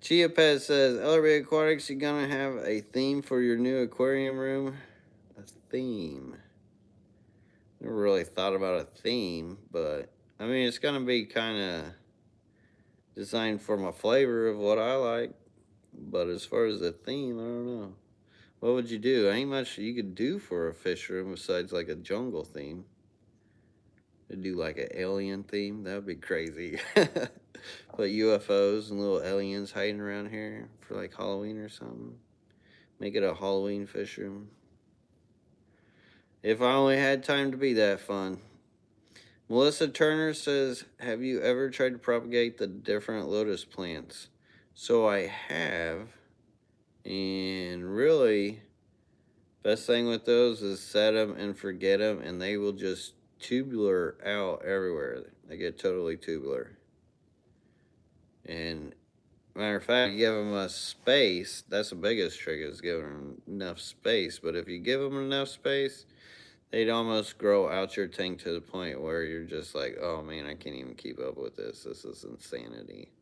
Chia Pet says, LRB Aquatics, you gonna have a theme for your new aquarium room? A theme? Never really thought about a theme, but I mean, it's gonna be kind of designed for my flavor of what I like. But as far as the theme, I don't know. What would you do? Ain't much you could do for a fish room besides like a jungle theme. To do like an alien theme, that would be crazy. Put UFOs and little aliens hiding around here for like Halloween or something. Make it a Halloween fish room. If I only had time to be that fun. Melissa Turner says, have you ever tried to propagate the different lotus plants? So I have, and really, best thing with those is set them and forget them, and they will just tubular out everywhere. They get totally tubular. And matter of fact, you give them a space. That's the biggest trick, is giving them enough space. But if you give them enough space, they'd almost grow out your tank to the point where you're just like, oh man, I can't even keep up with this. This is insanity.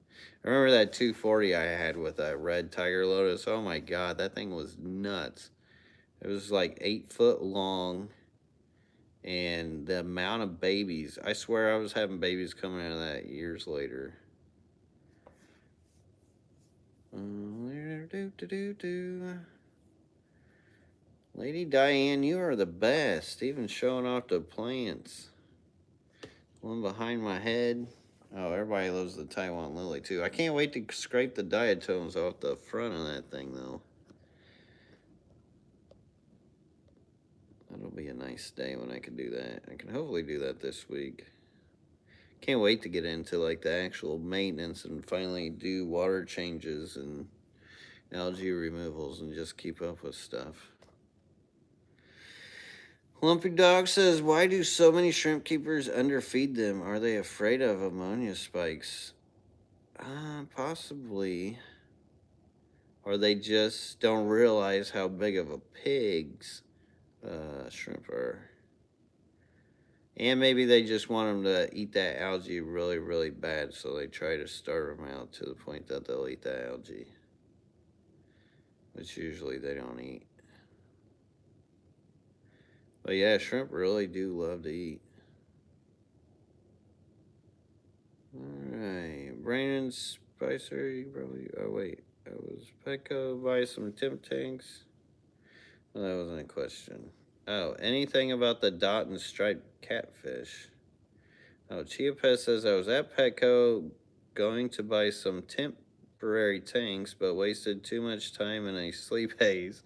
I remember that 240 I had with that red tiger lotus. Oh my god, that thing was nuts. It was like 8 foot long, and the amount of babies, I swear I was having babies coming out of that years later. Lady Diane, you are the best. Even showing off the plants. One behind my head. Oh, everybody loves the Taiwan lily too. I can't wait to scrape the diatoms off the front of that thing though. That'll be a nice day when I can do that. I can hopefully do that this week. Can't wait to get into like the actual maintenance and finally do water changes and algae removals and just keep up with stuff. Lumpy Dog says, why do so many shrimp keepers underfeed them? Are they afraid of ammonia spikes? Possibly. or they just don't realize how big of a pigs shrimp are. And maybe they just want them to eat that algae really, really bad, so they try to starve them out to the point that they'll eat that algae, which usually they don't eat. But yeah, shrimp really do love to eat. Alright, Brandon Spicer, you probably, oh wait, that was Petco, buy some temp tanks. Well, that wasn't a question. Oh, anything about the dot and striped catfish? Oh, Chia Pet says, I was at Petco going to buy some temporary tanks, but wasted too much time in a sleep haze.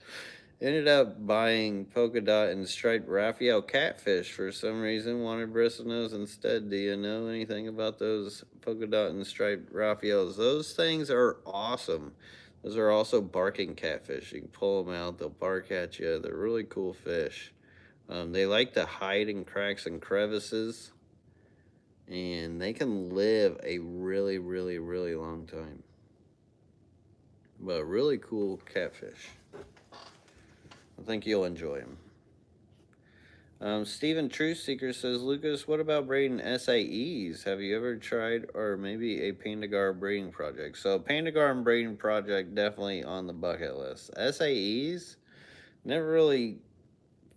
Ended up buying polka dot and striped Raphael catfish for some reason. Wanted bristlenose instead. Do you know anything about those polka dot and striped Raphaels? Those things are awesome. Those are also barking catfish. You can pull them out, they'll bark at you. They're really cool fish. They like to hide in cracks and crevices, and they can live a really, really, really long time. But really cool catfish. I think you'll enjoy them. Stephen Truth Seeker says, Lucas, what about breeding SAEs? Have you ever tried, or maybe a Pandagar breeding project? So, Pandagar breeding project definitely on the bucket list. SAEs, never really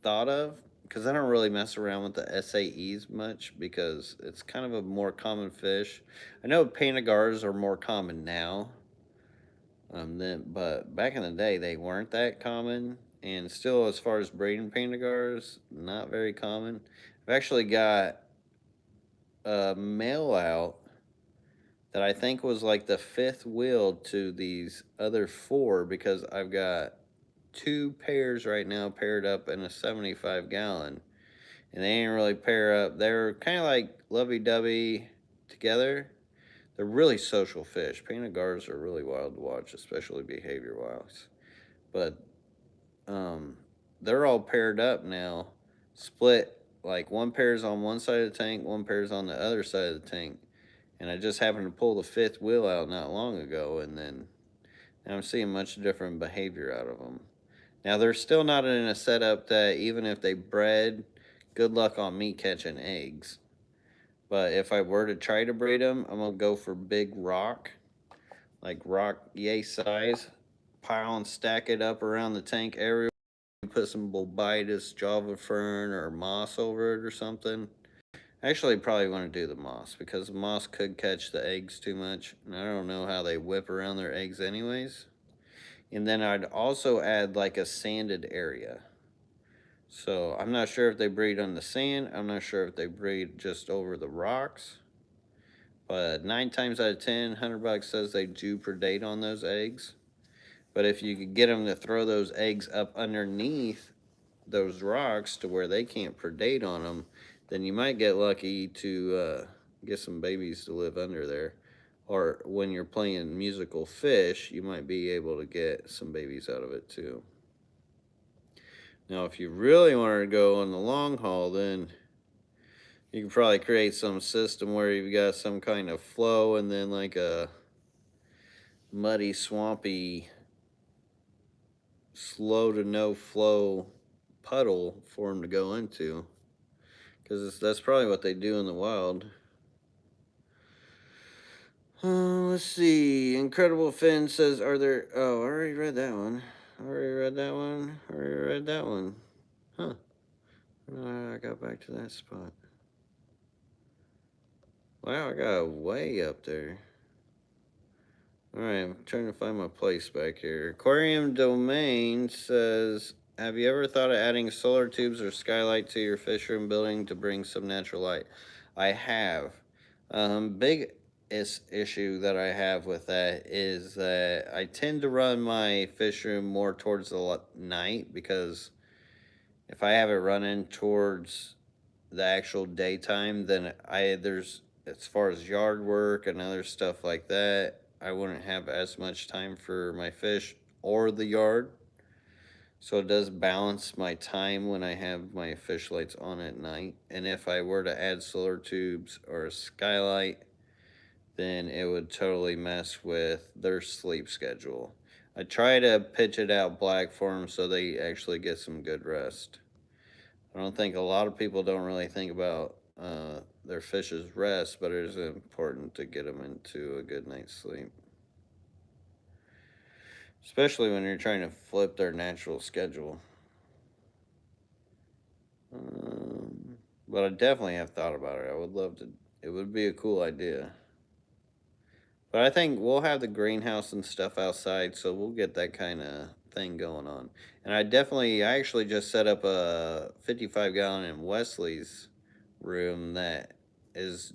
thought of, because I don't really mess around with the SAEs much because it's kind of a more common fish. I know Pandagars are more common now, but back in the day they weren't that common, and still, as far as breeding Pandagars, not very common. I've actually got a male out that I think was like the fifth wheel to these other four, because I've got two pairs right now paired up in a 75-gallon, and they ain't really pair up. They're kind of like lovey-dovey together. They're really social fish. Panagars are really wild to watch, especially behavior-wise. But they're all paired up now, split. Like one pair's on one side of the tank, one pair's on the other side of the tank. And I just happened to pull the fifth wheel out not long ago, and then now I'm seeing much different behavior out of them. Now, they're still not in a setup that even if they bred, good luck on me catching eggs. But if I were to try to breed them, I'm going to go for big rock, like rock yay size, pile and stack it up around the tank area, put some bulbitis, java fern, or moss over it or something. Actually, probably want to do the moss, because the moss could catch the eggs too much, and I don't know how they whip around their eggs anyways. And then I'd also add like a sanded area. So I'm not sure if they breed on the sand. I'm not sure if they breed just over the rocks. But 9 times out of 10, $100 says they do predate on those eggs. But if you could get them to throw those eggs up underneath those rocks to where they can't predate on them, then you might get lucky to get some babies to live under there. Or when you're playing musical fish, you might be able to get some babies out of it too. Now, if you really wanted to go on the long haul, then you can probably create some system where you've got some kind of flow and then like a muddy, swampy, slow to no flow puddle for them to go into, because that's probably what they do in the wild. Let's see. Incredible Finn says, are there... Oh, I already read that one. Huh. I got back to that spot. Wow, I got way up there. Alright, I'm trying to find my place back here. Aquarium Domain says, have you ever thought of adding solar tubes or skylight to your fish room building to bring some natural light? I have. Big issue that I have with that is that I tend to run my fish room more towards the night, because if I have it running towards the actual daytime, then there's, as far as yard work and other stuff like that, I wouldn't have as much time for my fish or the yard. So it does balance my time when I have my fish lights on at night. And if I were to add solar tubes or a skylight, then it would totally mess with their sleep schedule. I try to pitch it out black for them so they actually get some good rest. I don't think a lot of people don't really think about their fish's rest, but it is important to get them into a good night's sleep, especially when you're trying to flip their natural schedule. But I definitely have thought about it. I would love to. It would be a cool idea. But I think we'll have the greenhouse and stuff outside, so we'll get that kind of thing going on. And I actually just set up a 55-gallon in Wesley's room that is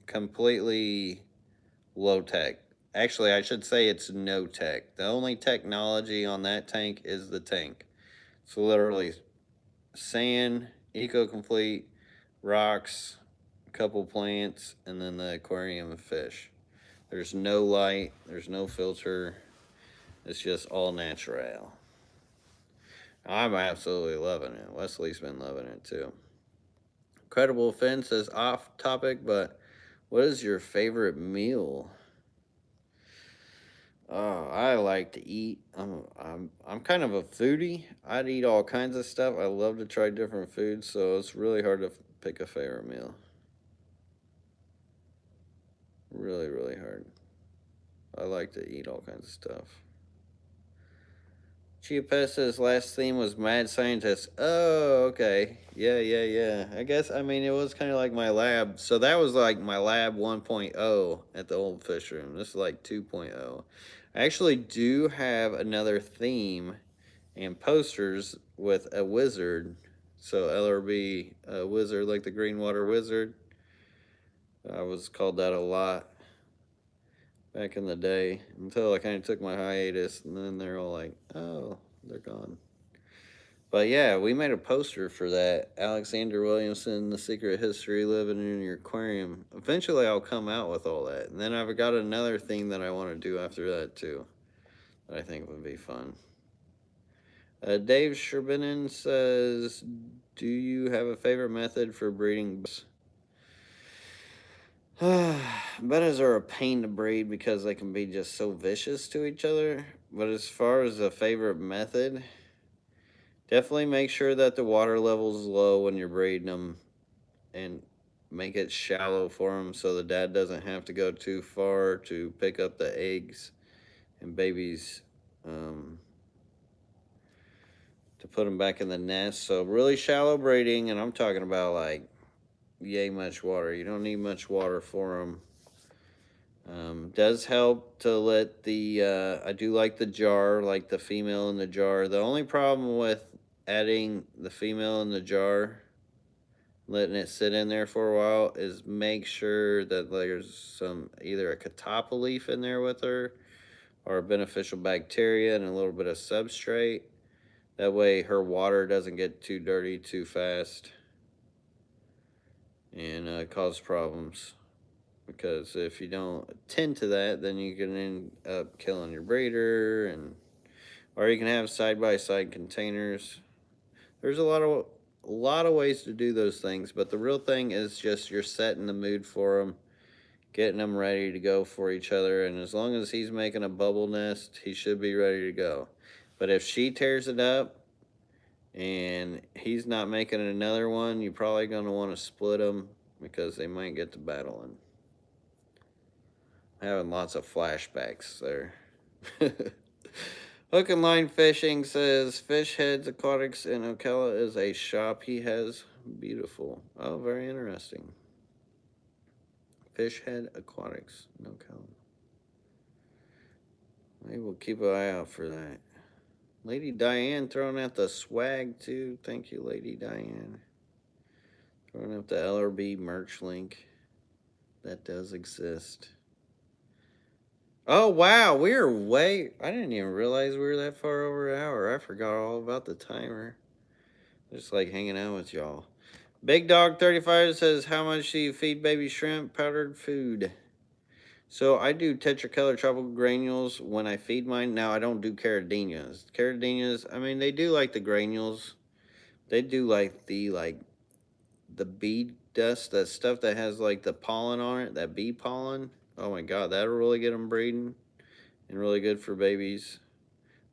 completely low tech. Actually, I should say it's no tech. The only technology on that tank is the tank. It's literally sand, eco-complete, rocks, a couple plants, and then the aquarium of fish. There's no light, there's no filter. It's just all natural. I'm absolutely loving it. Wesley's been loving it too. Incredible Fence is off topic, but what is your favorite meal? Oh, I like to eat. I'm kind of a foodie. I'd eat all kinds of stuff. I love to try different foods, so it's really hard to pick a favorite meal. Really, really hard. I like to eat all kinds of stuff. Chiapessa's last theme was Mad Scientist. Oh, okay. Yeah. I guess, I mean, it was kind of like my lab. So that was like my lab 1.0 at the old fish room. This is like 2.0. I actually do have another theme and posters with a wizard. So LRB wizard, like the Green Water Wizard. I was called that a lot back in the day until I kind of took my hiatus, and then they're all like, oh, they're gone. But yeah, we made a poster for that. Alexander Williamson, The Secret History Living in Your Aquarium. Eventually, I'll come out with all that. And then I've got another thing that I want to do after that, too, that I think would be fun. Dave Sherbinin says, do you have a favorite method for breeding bettas? Bettas are a pain to breed because they can be just so vicious to each other. But as far as a favorite method, definitely make sure that the water level is low when you're breeding them, and make it shallow for them so the dad doesn't have to go too far to pick up the eggs and babies to put them back in the nest. So really shallow breeding, and I'm talking about like yay much water. You don't need much water for them. Does help to let the I do like the jar, like the female in the jar. The only problem with adding the female in the jar, letting it sit in there for a while, is make sure that there's some, either a catappa leaf in there with her, or a beneficial bacteria and a little bit of substrate. That way her water doesn't get too dirty too fast and cause problems. Because if you don't attend to that, then you can end up killing your breeder, or you can have side-by-side containers. There's a lot of ways to do those things, but the real thing is just you're setting the mood for them, getting them ready to go for each other, and as long as he's making a bubble nest, he should be ready to go. But if she tears it up and he's not making another one, you're probably going to want to split them because they might get to battling. Having lots of flashbacks there. Hook and Line Fishing says Fish Heads Aquatics in Ocala is a shop he has. Beautiful. Oh, very interesting. Fish Head Aquatics in Ocala. Maybe we'll keep an eye out for that. Lady Diane throwing out the swag too. Thank you, Lady Diane. Throwing up the LRB merch link. That does exist. Oh, wow, we're I didn't even realize we were that far over an hour. I forgot all about the timer. Just like hanging out with y'all. Big Dog 35 says, how much do you feed baby shrimp powdered food? So I do tetracolor tropical granules when I feed mine. Now I don't do caradinas. Caradinas, I mean, they do like the granules. They do like the bead dust, that stuff that has like the pollen on it, that bee pollen. Oh my God, that'll really get them breeding and really good for babies.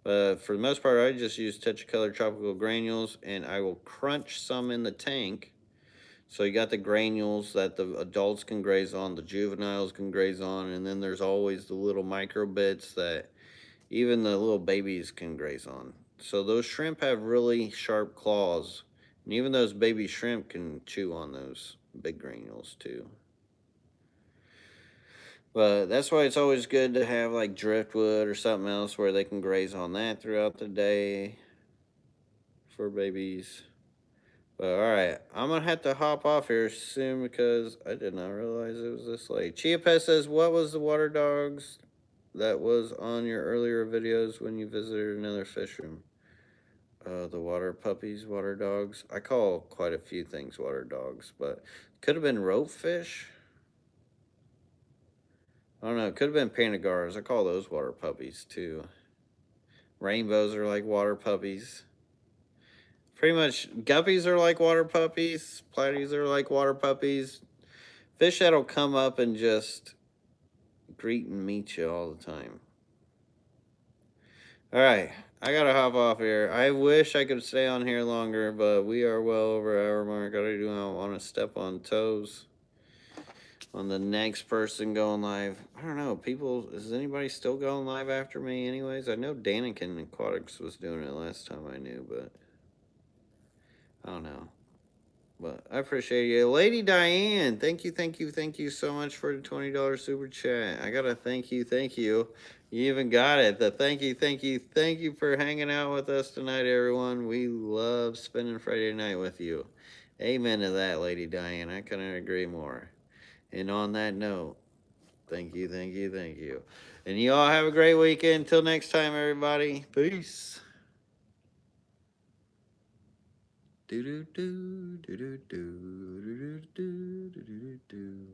But for the most part, I just use Tetracolor Tropical Granules, and I will crunch some in the tank. So you got the granules that the adults can graze on, the juveniles can graze on, and then there's always the little micro bits that even the little babies can graze on. So those shrimp have really sharp claws, and even those baby shrimp can chew on those big granules too. But that's why it's always good to have like driftwood or something else where they can graze on that throughout the day for babies. But alright, I'm going to have to hop off here soon because I did not realize it was this late. Chia Pet says, what was the water dogs that was on your earlier videos when you visited another fish room? The water puppies, water dogs. I call quite a few things water dogs, but could have been rope fish. I don't know. It could have been panagars. I call those water puppies too. Rainbows are like water puppies. Pretty much, guppies are like water puppies. Platies are like water puppies. Fish that'll come up and just greet and meet you all the time. Alright, I gotta hop off here. I wish I could stay on here longer, but we are well over our mark. I don't want to step on toes on the next person going live. I don't know, people, is anybody still going live after me anyways? I know Daniken Aquatics was doing it last time I knew, but I don't know. But I appreciate you. Lady Diane, thank you so much for the $20 super chat. I gotta thank you. You even got it. The thank you for hanging out with us tonight, everyone. We love spending Friday night with you. Amen to that, Lady Diane. I couldn't agree more. And on that note, thank you. And you all have a great weekend. Until next time, everybody. Peace. Do do do do do do do do do do do.